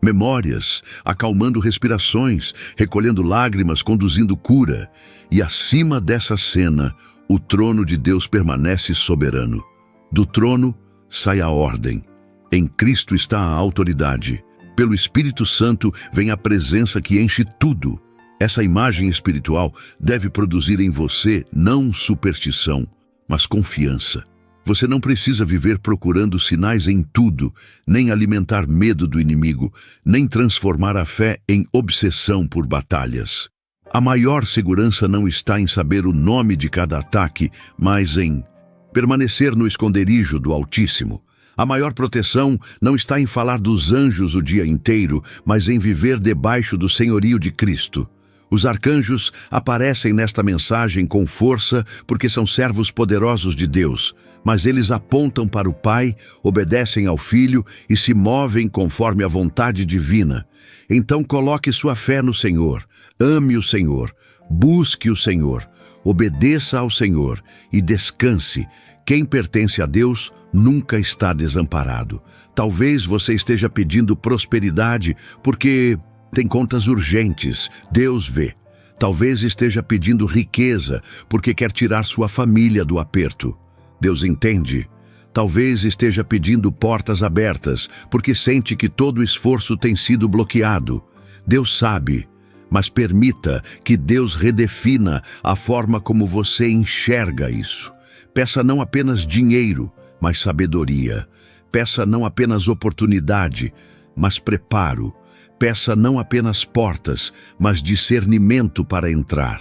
memórias, acalmando respirações, recolhendo lágrimas, conduzindo cura. E acima dessa cena, o trono de Deus permanece soberano. Do trono sai a ordem. Em Cristo está a autoridade. Pelo Espírito Santo vem a presença que enche tudo. Essa imagem espiritual deve produzir em você não superstição, mas confiança. Você não precisa viver procurando sinais em tudo, nem alimentar medo do inimigo, nem transformar a fé em obsessão por batalhas. A maior segurança não está em saber o nome de cada ataque, mas em permanecer no esconderijo do Altíssimo. A maior proteção não está em falar dos anjos o dia inteiro, mas em viver debaixo do senhorio de Cristo. Os arcanjos aparecem nesta mensagem com força porque são servos poderosos de Deus, mas eles apontam para o Pai, obedecem ao Filho e se movem conforme a vontade divina. Então coloque sua fé no Senhor, ame o Senhor, busque o Senhor, obedeça ao Senhor e descanse. Quem pertence a Deus nunca está desamparado. Talvez você esteja pedindo prosperidade porque tem contas urgentes, Deus vê. Talvez esteja pedindo riqueza porque quer tirar sua família do aperto. Deus entende. Talvez esteja pedindo portas abertas porque sente que todo o esforço tem sido bloqueado. Deus sabe, mas permita que Deus redefina a forma como você enxerga isso. Peça não apenas dinheiro, mas sabedoria. Peça não apenas oportunidade, mas preparo. Peça não apenas portas, mas discernimento para entrar.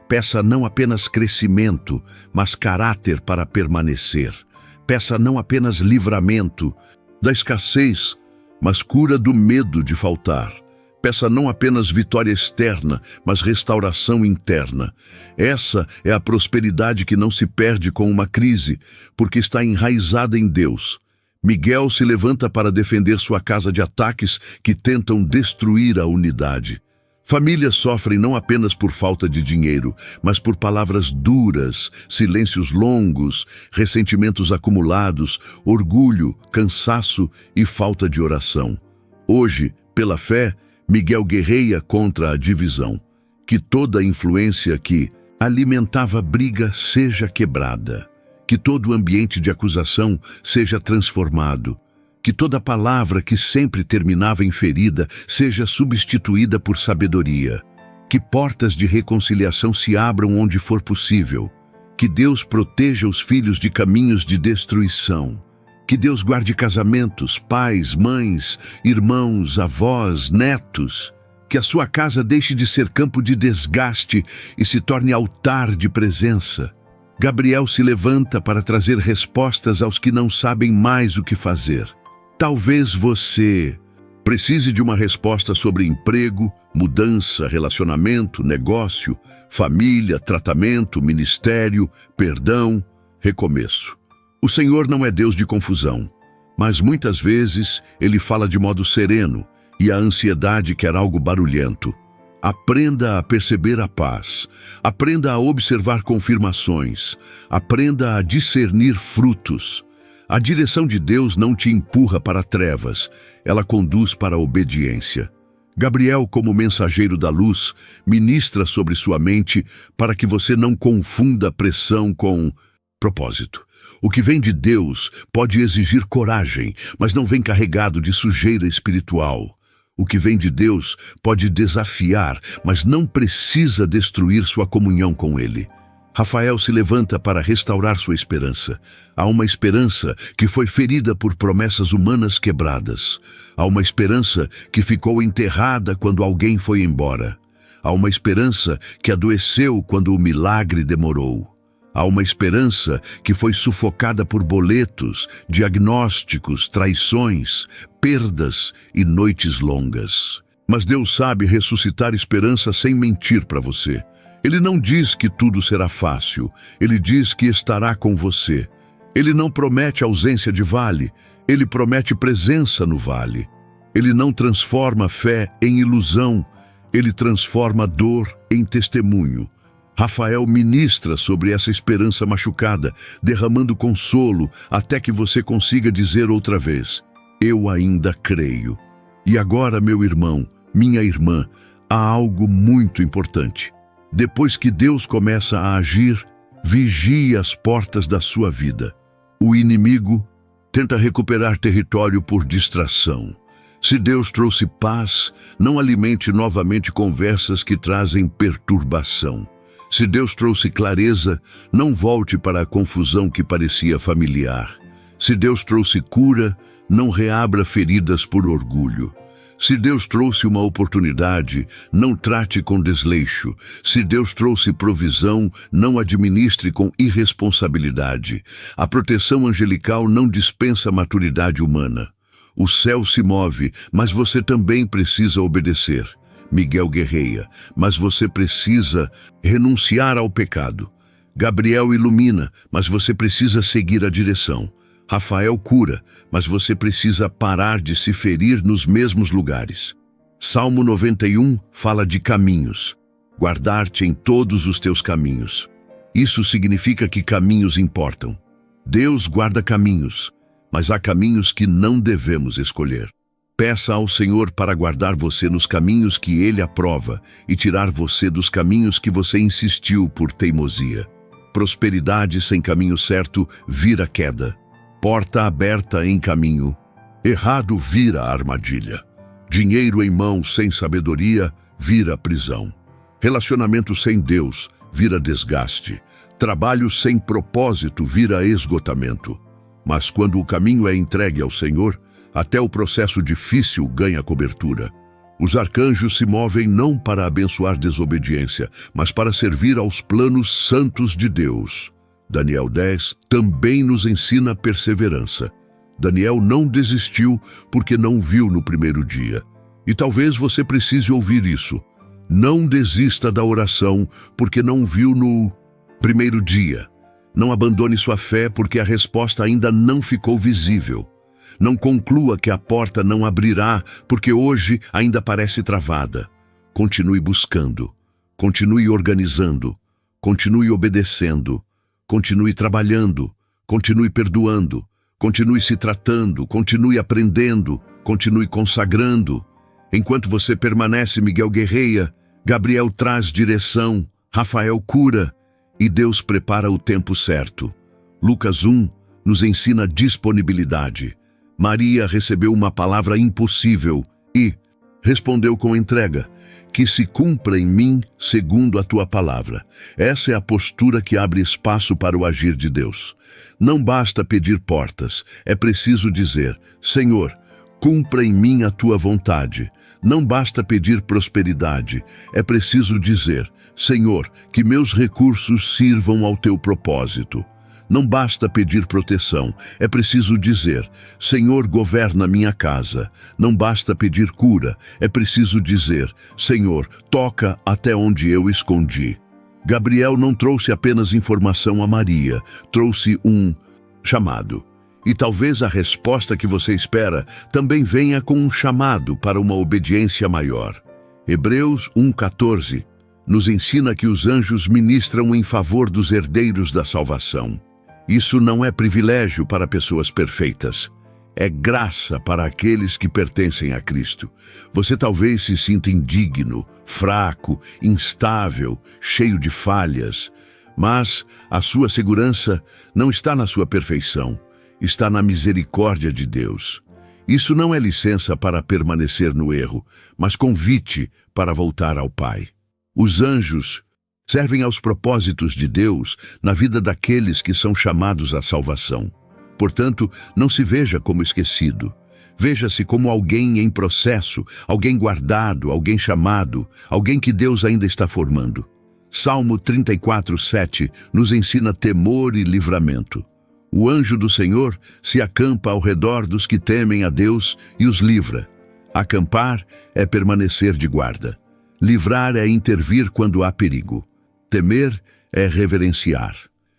Peça não apenas crescimento, mas caráter para permanecer. Peça não apenas livramento da escassez, mas cura do medo de faltar. Peça não apenas vitória externa, mas restauração interna. Essa é a prosperidade que não se perde com uma crise, porque está enraizada em Deus. Miguel se levanta para defender sua casa de ataques que tentam destruir a unidade. Famílias sofrem não apenas por falta de dinheiro, mas por palavras duras, silêncios longos, ressentimentos acumulados, orgulho, cansaço e falta de oração. Hoje, pela fé, Miguel guerreia contra a divisão. Que toda a influência que alimentava a briga seja quebrada. Que todo o ambiente de acusação seja transformado. Que toda palavra que sempre terminava em ferida seja substituída por sabedoria. Que portas de reconciliação se abram onde for possível. Que Deus proteja os filhos de caminhos de destruição. Que Deus guarde casamentos, pais, mães, irmãos, avós, netos. Que a sua casa deixe de ser campo de desgaste e se torne altar de presença. Gabriel se levanta para trazer respostas aos que não sabem mais o que fazer. Talvez você precise de uma resposta sobre emprego, mudança, relacionamento, negócio, família, tratamento, ministério, perdão, recomeço. O Senhor não é Deus de confusão, mas muitas vezes Ele fala de modo sereno e a ansiedade quer algo barulhento. Aprenda a perceber a paz, aprenda a observar confirmações, aprenda a discernir frutos. A direção de Deus não te empurra para trevas, ela conduz para a obediência. Gabriel, como mensageiro da luz, ministra sobre sua mente para que você não confunda pressão com propósito. O que vem de Deus pode exigir coragem, mas não vem carregado de sujeira espiritual. O que vem de Deus pode desafiar, mas não precisa destruir sua comunhão com Ele. Rafael se levanta para restaurar sua esperança. Há uma esperança que foi ferida por promessas humanas quebradas. Há uma esperança que ficou enterrada quando alguém foi embora. Há uma esperança que adoeceu quando o milagre demorou. Há uma esperança que foi sufocada por boletos, diagnósticos, traições, perdas e noites longas. Mas Deus sabe ressuscitar esperança sem mentir para você. Ele não diz que tudo será fácil, Ele diz que estará com você. Ele não promete ausência de vale, Ele promete presença no vale. Ele não transforma fé em ilusão, Ele transforma dor em testemunho. Rafael ministra sobre essa esperança machucada, derramando consolo até que você consiga dizer outra vez: eu ainda creio. E agora, meu irmão, minha irmã, há algo muito importante. Depois que Deus começa a agir, vigie as portas da sua vida. O inimigo tenta recuperar território por distração. Se Deus trouxe paz, não alimente novamente conversas que trazem perturbação. Se Deus trouxe clareza, não volte para a confusão que parecia familiar. Se Deus trouxe cura, não reabra feridas por orgulho. Se Deus trouxe uma oportunidade, não trate com desleixo. Se Deus trouxe provisão, não administre com irresponsabilidade. A proteção angelical não dispensa maturidade humana. O céu se move, mas você também precisa obedecer. Miguel guerreia, mas você precisa renunciar ao pecado. Gabriel ilumina, mas você precisa seguir a direção. Rafael cura, mas você precisa parar de se ferir nos mesmos lugares. Salmo 91 fala de caminhos. Guardar-te em todos os teus caminhos. Isso significa que caminhos importam. Deus guarda caminhos, mas há caminhos que não devemos escolher. Peça ao Senhor para guardar você nos caminhos que Ele aprova e tirar você dos caminhos que você insistiu por teimosia. Prosperidade sem caminho certo vira queda. Porta aberta em caminho, errado vira armadilha. Dinheiro em mão sem sabedoria vira prisão. Relacionamento sem Deus vira desgaste. Trabalho sem propósito vira esgotamento. Mas quando o caminho é entregue ao Senhor, até o processo difícil ganha cobertura. Os arcanjos se movem não para abençoar desobediência, mas para servir aos planos santos de Deus. Daniel 10, também nos ensina a perseverança. Daniel não desistiu porque não viu no primeiro dia. E talvez você precise ouvir isso. Não desista da oração porque não viu no primeiro dia. Não abandone sua fé porque a resposta ainda não ficou visível. Não conclua que a porta não abrirá porque hoje ainda parece travada. Continue buscando, continue organizando, continue obedecendo, continue trabalhando, continue perdoando, continue se tratando, continue aprendendo, continue consagrando. Enquanto você permanece, Miguel guerreia, Gabriel traz direção, Rafael cura e Deus prepara o tempo certo. Lucas 1 nos ensina disponibilidade. Maria recebeu uma palavra impossível e respondeu com entrega: que se cumpra em mim segundo a tua palavra. Essa é a postura que abre espaço para o agir de Deus. Não basta pedir portas, é preciso dizer: Senhor, cumpra em mim a tua vontade. Não basta pedir prosperidade, é preciso dizer: Senhor, que meus recursos sirvam ao teu propósito. Não basta pedir proteção, é preciso dizer: Senhor, governa minha casa. Não basta pedir cura, é preciso dizer: Senhor, toca até onde eu escondi. Gabriel não trouxe apenas informação a Maria, trouxe um chamado. E talvez a resposta que você espera também venha com um chamado para uma obediência maior. Hebreus 1,14 nos ensina que os anjos ministram em favor dos herdeiros da salvação. Isso não é privilégio para pessoas perfeitas. É graça para aqueles que pertencem a Cristo. Você talvez se sinta indigno, fraco, instável, cheio de falhas. Mas a sua segurança não está na sua perfeição. Está na misericórdia de Deus. Isso não é licença para permanecer no erro, mas convite para voltar ao Pai. Os anjos servem aos propósitos de Deus na vida daqueles que são chamados à salvação. Portanto, não se veja como esquecido. Veja-se como alguém em processo, alguém guardado, alguém chamado, alguém que Deus ainda está formando. Salmo 34:7 nos ensina temor e livramento. O anjo do Senhor se acampa ao redor dos que temem a Deus e os livra. Acampar é permanecer de guarda. Livrar é intervir quando há perigo. Temer é reverenciar.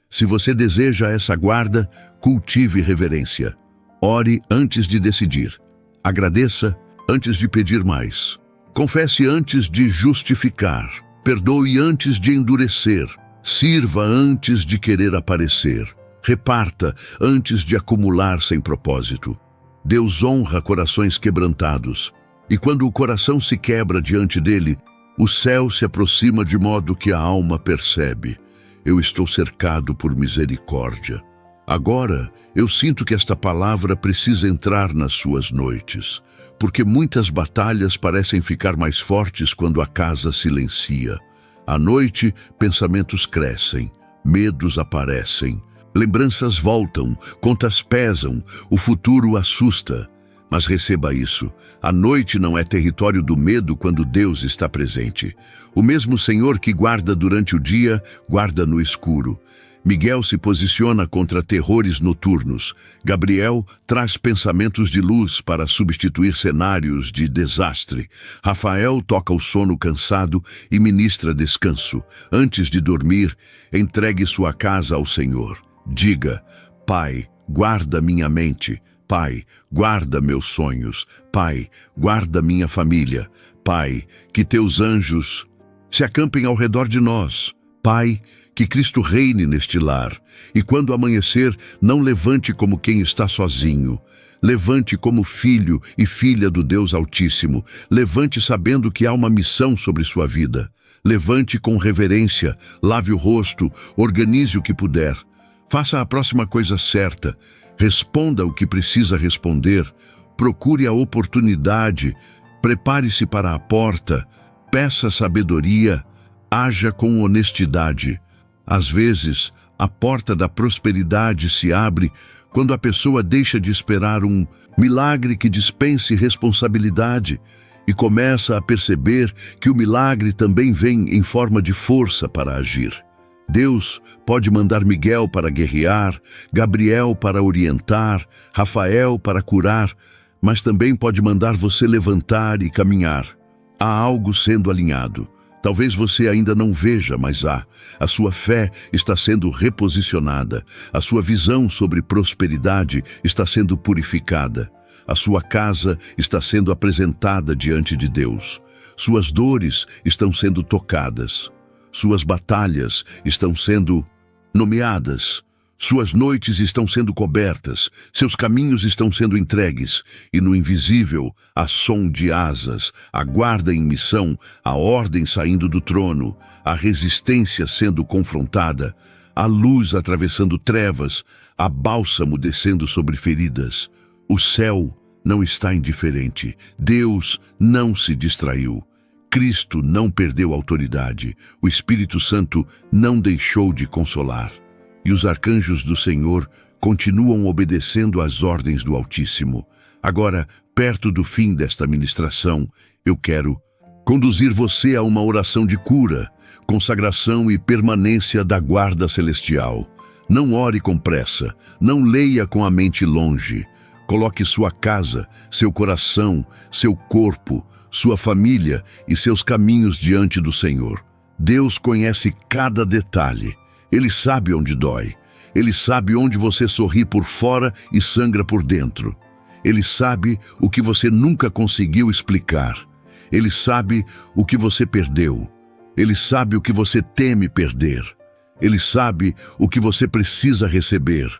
Se você deseja essa guarda, cultive reverência. Ore antes de decidir. Agradeça antes de pedir mais. Confesse antes de justificar. Perdoe antes de endurecer. Sirva antes de querer aparecer. Reparta antes de acumular sem propósito. Deus honra corações quebrantados. E quando o coração se quebra diante dele, o céu se aproxima de modo que a alma percebe: eu estou cercado por misericórdia. Agora, eu sinto que esta palavra precisa entrar nas suas noites, porque muitas batalhas parecem ficar mais fortes quando a casa silencia. À noite, pensamentos crescem, medos aparecem, lembranças voltam, contas pesam, o futuro assusta. Mas receba isso: a noite não é território do medo quando Deus está presente. O mesmo Senhor que guarda durante o dia, guarda no escuro. Miguel se posiciona contra terrores noturnos. Gabriel traz pensamentos de luz para substituir cenários de desastre. Rafael toca o sono cansado e ministra descanso. Antes de dormir, entregue sua casa ao Senhor. Diga: Pai, guarda minha mente. Pai, guarda meus sonhos. Pai, guarda minha família. Pai, que teus anjos se acampem ao redor de nós. Pai, que Cristo reine neste lar. E quando amanhecer, não levante como quem está sozinho. Levante como filho e filha do Deus Altíssimo. Levante sabendo que há uma missão sobre sua vida. Levante com reverência, lave o rosto, organize o que puder. Faça a próxima coisa certa. Responda o que precisa responder, procure a oportunidade, prepare-se para a porta, peça sabedoria, haja com honestidade. Às vezes, a porta da prosperidade se abre quando a pessoa deixa de esperar um milagre que dispense responsabilidade e começa a perceber que o milagre também vem em forma de força para agir. Deus pode mandar Miguel para guerrear, Gabriel para orientar, Rafael para curar, mas também pode mandar você levantar e caminhar. Há algo sendo alinhado. Talvez você ainda não veja, mas há. A sua fé está sendo reposicionada. A sua visão sobre prosperidade está sendo purificada. A sua casa está sendo apresentada diante de Deus. Suas dores estão sendo tocadas. Suas batalhas estão sendo nomeadas. Suas noites estão sendo cobertas. Seus caminhos estão sendo entregues. E no invisível, há som de asas, a guarda em missão, a ordem saindo do trono, a resistência sendo confrontada, a luz atravessando trevas, a bálsamo descendo sobre feridas. O céu não está indiferente. Deus não se distraiu. Cristo não perdeu autoridade. O Espírito Santo não deixou de consolar. E os arcanjos do Senhor continuam obedecendo às ordens do Altíssimo. Agora, perto do fim desta ministração, eu quero conduzir você a uma oração de cura, consagração e permanência da guarda celestial. Não ore com pressa, não leia com a mente longe. Coloque sua casa, seu coração, seu corpo, sua família e seus caminhos diante do Senhor. Deus conhece cada detalhe. Ele sabe onde dói. Ele sabe onde você sorri por fora e sangra por dentro. Ele sabe o que você nunca conseguiu explicar. Ele sabe o que você perdeu. Ele sabe o que você teme perder. Ele sabe o que você precisa receber.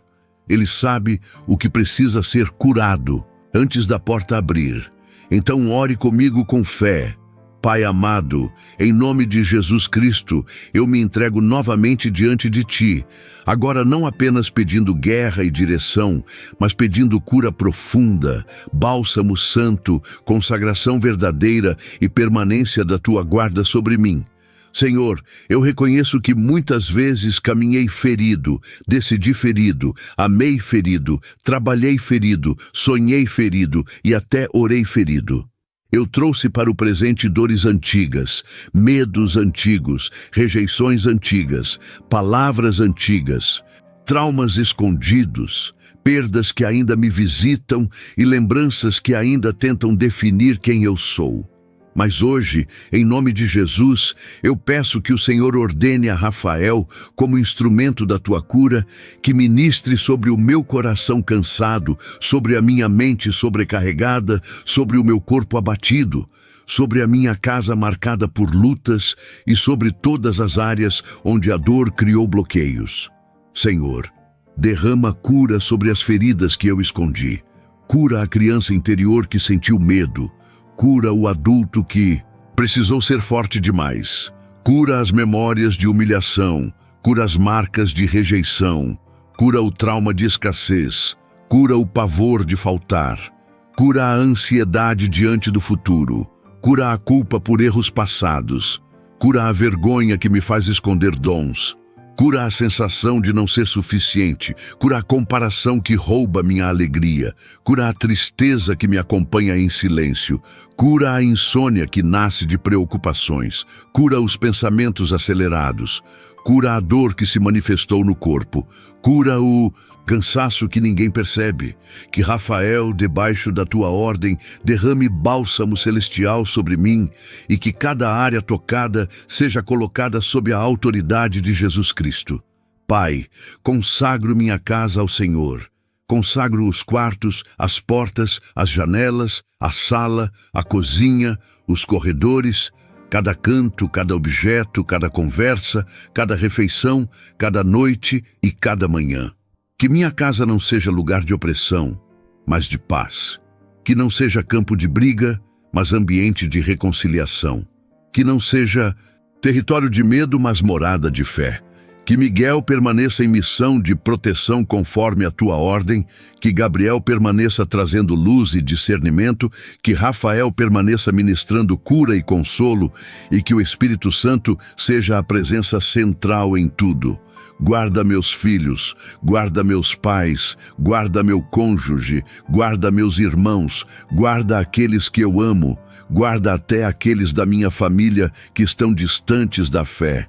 Ele sabe o que precisa ser curado antes da porta abrir. Então ore comigo com fé. Pai amado, em nome de Jesus Cristo, eu me entrego novamente diante de Ti, agora não apenas pedindo guerra e direção, mas pedindo cura profunda, bálsamo santo, consagração verdadeira e permanência da Tua guarda sobre mim. Senhor, eu reconheço que muitas vezes caminhei ferido, decidi ferido, amei ferido, trabalhei ferido, sonhei ferido e até orei ferido. Eu trouxe para o presente dores antigas, medos antigos, rejeições antigas, palavras antigas, traumas escondidos, perdas que ainda me visitam e lembranças que ainda tentam definir quem eu sou. Mas hoje, em nome de Jesus, eu peço que o Senhor ordene a Rafael, como instrumento da Tua cura, que ministre sobre o meu coração cansado, sobre a minha mente sobrecarregada, sobre o meu corpo abatido, sobre a minha casa marcada por lutas e sobre todas as áreas onde a dor criou bloqueios. Senhor, derrama cura sobre as feridas que eu escondi. Cura a criança interior que sentiu medo. Cura o adulto que precisou ser forte demais. Cura as memórias de humilhação. Cura as marcas de rejeição. Cura o trauma de escassez. Cura o pavor de faltar. Cura a ansiedade diante do futuro. Cura a culpa por erros passados. Cura a vergonha que me faz esconder dons. Cura a sensação de não ser suficiente. Cura a comparação que rouba minha alegria. Cura a tristeza que me acompanha em silêncio. Cura a insônia que nasce de preocupações. Cura os pensamentos acelerados. Cura a dor que se manifestou no corpo. Cura o cansaço que ninguém percebe. Que Rafael, debaixo da Tua ordem, derrame bálsamo celestial sobre mim e que cada área tocada seja colocada sob a autoridade de Jesus Cristo. Pai, consagro minha casa ao Senhor. Consagro os quartos, as portas, as janelas, a sala, a cozinha, os corredores, cada canto, cada objeto, cada conversa, cada refeição, cada noite e cada manhã. Que minha casa não seja lugar de opressão, mas de paz. Que não seja campo de briga, mas ambiente de reconciliação. Que não seja território de medo, mas morada de fé. Que Miguel permaneça em missão de proteção conforme a Tua ordem, que Gabriel permaneça trazendo luz e discernimento, que Rafael permaneça ministrando cura e consolo, e que o Espírito Santo seja a presença central em tudo. Guarda meus filhos, guarda meus pais, guarda meu cônjuge, guarda meus irmãos, guarda aqueles que eu amo, guarda até aqueles da minha família que estão distantes da fé.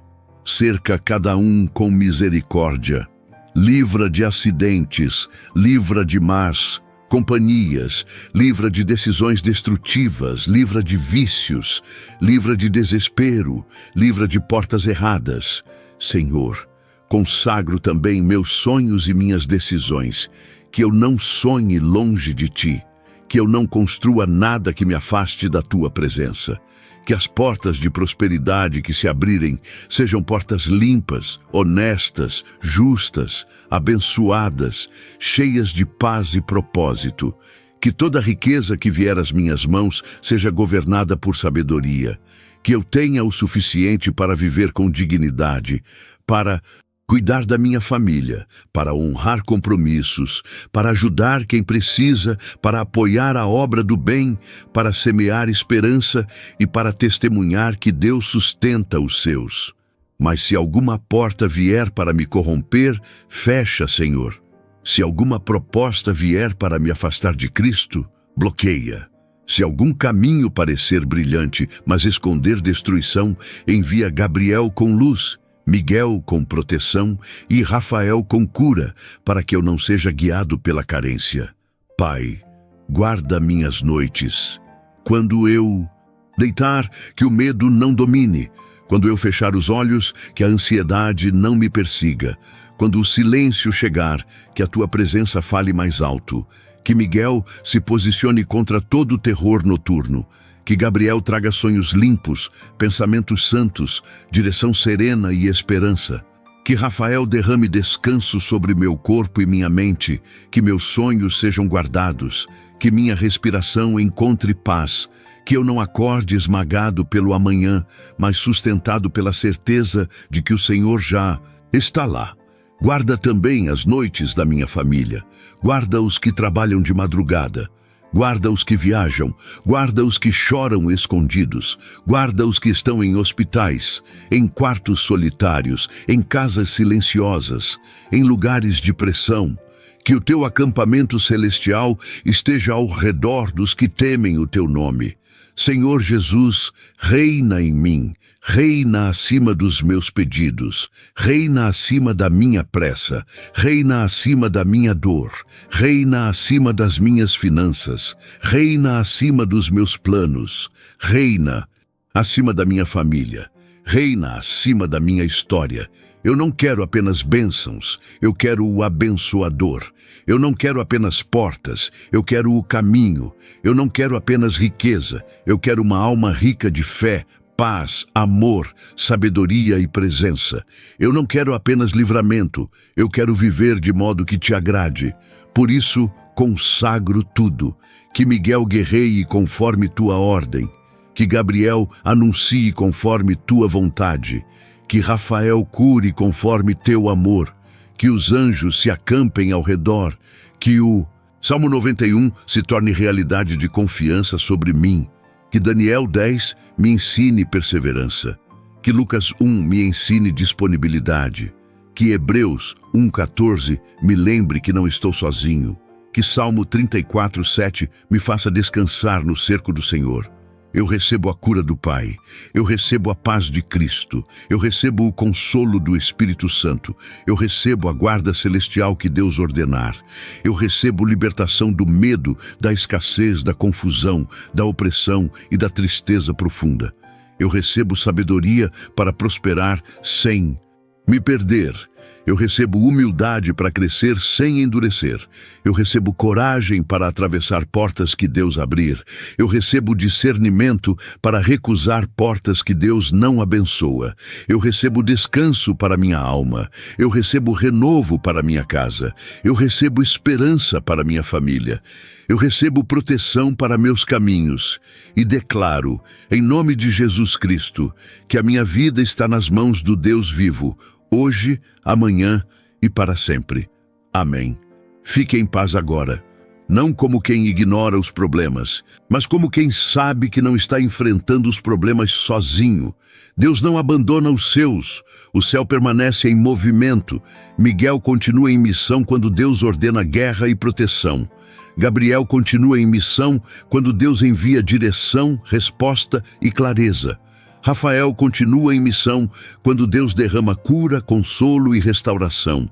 cerca cada um com misericórdia. Livra de acidentes, livra de más companhias, livra de decisões destrutivas, livra de vícios, livra de desespero, livra de portas erradas. Senhor, consagro também meus sonhos e minhas decisões, que eu não sonhe longe de Ti, que eu não construa nada que me afaste da Tua presença. Que as portas de prosperidade que se abrirem sejam portas limpas, honestas, justas, abençoadas, cheias de paz e propósito. Que toda riqueza que vier às minhas mãos seja governada por sabedoria. Que eu tenha o suficiente para viver com dignidade, para cuidar da minha família, para honrar compromissos, para ajudar quem precisa, para apoiar a obra do bem, para semear esperança e para testemunhar que Deus sustenta os seus. Mas se alguma porta vier para me corromper, fecha, Senhor. Se alguma proposta vier para me afastar de Cristo, bloqueia. Se algum caminho parecer brilhante, mas esconder destruição, envia Gabriel com luz, Miguel com proteção e Rafael com cura, para que eu não seja guiado pela carência. Pai, guarda minhas noites. Quando eu deitar, que o medo não domine. Quando eu fechar os olhos, que a ansiedade não me persiga. Quando o silêncio chegar, que a Tua presença fale mais alto. Que Miguel se posicione contra todo o terror noturno. Que Gabriel traga sonhos limpos, pensamentos santos, direção serena e esperança. Que Rafael derrame descanso sobre meu corpo e minha mente, que meus sonhos sejam guardados, que minha respiração encontre paz, que eu não acorde esmagado pelo amanhã, mas sustentado pela certeza de que o Senhor já está lá. Guarda também as noites da minha família, guarda os que trabalham de madrugada, guarda os que viajam, guarda os que choram escondidos, guarda os que estão em hospitais, em quartos solitários, em casas silenciosas, em lugares de pressão. Que o Teu acampamento celestial esteja ao redor dos que temem o Teu nome. Senhor Jesus, reina em mim, reina acima dos meus pedidos, reina acima da minha pressa, reina acima da minha dor, reina acima das minhas finanças, reina acima dos meus planos, reina acima da minha família, reina acima da minha história. Eu não quero apenas bênçãos, eu quero o abençoador. Eu não quero apenas portas, eu quero o caminho. Eu não quero apenas riqueza, eu quero uma alma rica de fé, paz, amor, sabedoria e presença. Eu não quero apenas livramento, eu quero viver de modo que Te agrade. Por isso, consagro tudo. Que Miguel guerreie conforme Tua ordem. Que Gabriel anuncie conforme Tua vontade. Que Rafael cure conforme Teu amor. Que os anjos se acampem ao redor. Que o Salmo 91 se torne realidade de confiança sobre mim. Que Daniel 10 me ensine perseverança. Que Lucas 1 me ensine disponibilidade. Que Hebreus 1:14 me lembre que não estou sozinho. Que Salmo 34:7 me faça descansar no cerco do Senhor. Eu recebo a cura do Pai, eu recebo a paz de Cristo, eu recebo o consolo do Espírito Santo, eu recebo a guarda celestial que Deus ordenar, eu recebo libertação do medo, da escassez, da confusão, da opressão e da tristeza profunda. Eu recebo sabedoria para prosperar sem me perder. Eu recebo humildade para crescer sem endurecer. Eu recebo coragem para atravessar portas que Deus abrir. Eu recebo discernimento para recusar portas que Deus não abençoa. Eu recebo descanso para minha alma. Eu recebo renovo para minha casa. Eu recebo esperança para minha família. Eu recebo proteção para meus caminhos e declaro, em nome de Jesus Cristo, que a minha vida está nas mãos do Deus vivo, hoje, amanhã e para sempre. Amém. Fique em paz agora, não como quem ignora os problemas, mas como quem sabe que não está enfrentando os problemas sozinho. Deus não abandona os seus, o céu permanece em movimento. Miguel continua em missão quando Deus ordena guerra e proteção. Gabriel continua em missão quando Deus envia direção, resposta e clareza. Rafael continua em missão quando Deus derrama cura, consolo e restauração.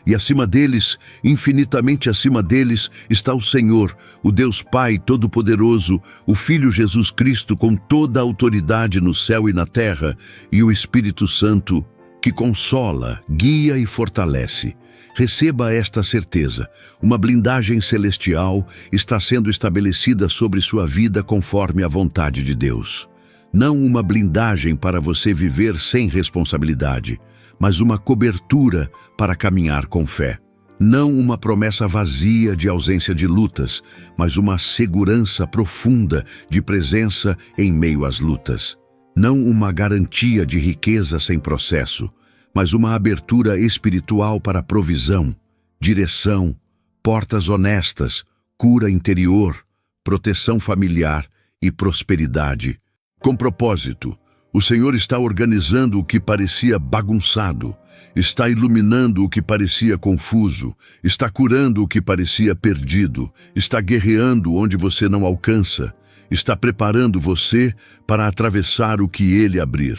E acima deles, infinitamente acima deles, está o Senhor, o Deus Pai Todo-Poderoso, o Filho Jesus Cristo com toda a autoridade no céu e na terra, e o Espírito Santo, que consola, guia e fortalece. Receba esta certeza: uma blindagem celestial está sendo estabelecida sobre sua vida conforme a vontade de Deus. Não uma blindagem para você viver sem responsabilidade, mas uma cobertura para caminhar com fé. Não uma promessa vazia de ausência de lutas, mas uma segurança profunda de presença em meio às lutas. Não uma garantia de riqueza sem processo, mas uma abertura espiritual para provisão, direção, portas honestas, cura interior, proteção familiar e prosperidade. Com propósito, o Senhor está organizando o que parecia bagunçado, está iluminando o que parecia confuso, está curando o que parecia perdido, está guerreando onde você não alcança, está preparando você para atravessar o que Ele abrir.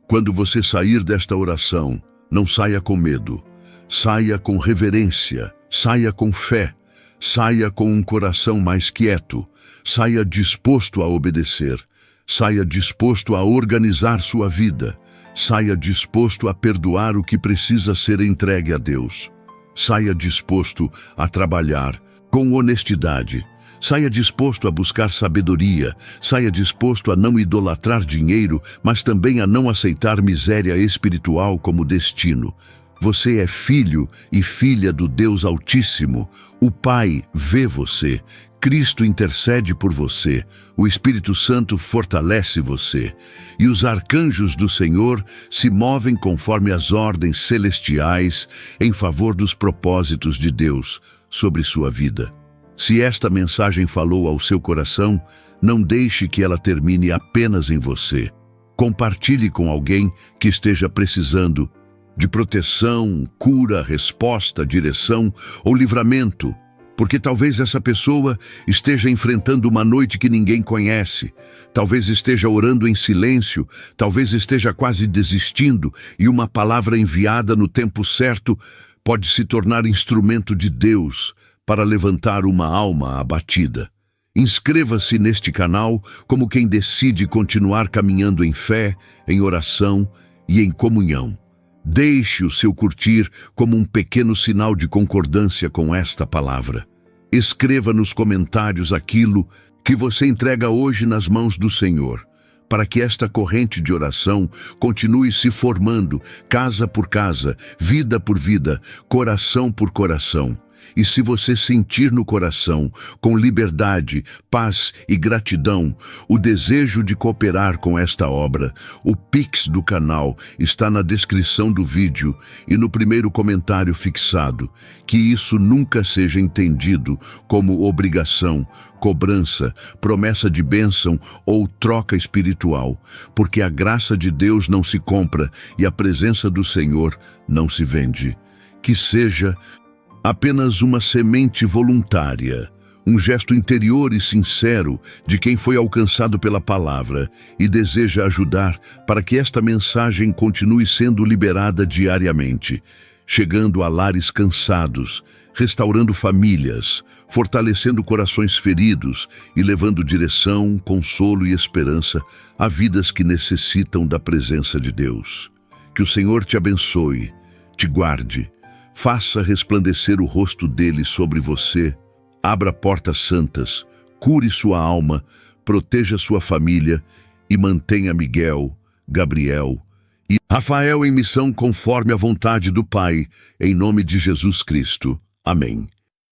Quando você sair desta oração, não saia com medo, saia com reverência, saia com fé, saia com um coração mais quieto, saia disposto a obedecer. Saia disposto a organizar sua vida. Saia disposto a perdoar o que precisa ser entregue a Deus. Saia disposto a trabalhar com honestidade. Saia disposto a buscar sabedoria. Saia disposto a não idolatrar dinheiro, mas também a não aceitar miséria espiritual como destino. Você é filho e filha do Deus Altíssimo. O Pai vê você. Cristo intercede por você, o Espírito Santo fortalece você, e os arcanjos do Senhor se movem conforme as ordens celestiais em favor dos propósitos de Deus sobre sua vida. Se esta mensagem falou ao seu coração, não deixe que ela termine apenas em você. Compartilhe com alguém que esteja precisando de proteção, cura, resposta, direção ou livramento. Porque talvez essa pessoa esteja enfrentando uma noite que ninguém conhece, talvez esteja orando em silêncio, talvez esteja quase desistindo, e uma palavra enviada no tempo certo pode se tornar instrumento de Deus para levantar uma alma abatida. Inscreva-se neste canal como quem decide continuar caminhando em fé, em oração e em comunhão. Deixe o seu curtir como um pequeno sinal de concordância com esta palavra. Escreva nos comentários aquilo que você entrega hoje nas mãos do Senhor, para que esta corrente de oração continue se formando, casa por casa, vida por vida, coração por coração. E se você sentir no coração, com liberdade, paz e gratidão, o desejo de cooperar com esta obra, o Pix do canal está na descrição do vídeo e no primeiro comentário fixado. Que isso nunca seja entendido como obrigação, cobrança, promessa de bênção ou troca espiritual, porque a graça de Deus não se compra e a presença do Senhor não se vende. Que seja apenas uma semente voluntária, um gesto interior e sincero de quem foi alcançado pela palavra e deseja ajudar para que esta mensagem continue sendo liberada diariamente, chegando a lares cansados, restaurando famílias, fortalecendo corações feridos e levando direção, consolo e esperança a vidas que necessitam da presença de Deus. Que o Senhor te abençoe, te guarde, faça resplandecer o rosto dele sobre você, abra portas santas, cure sua alma, proteja sua família e mantenha Miguel, Gabriel e Rafael em missão conforme a vontade do Pai, em nome de Jesus Cristo. Amém.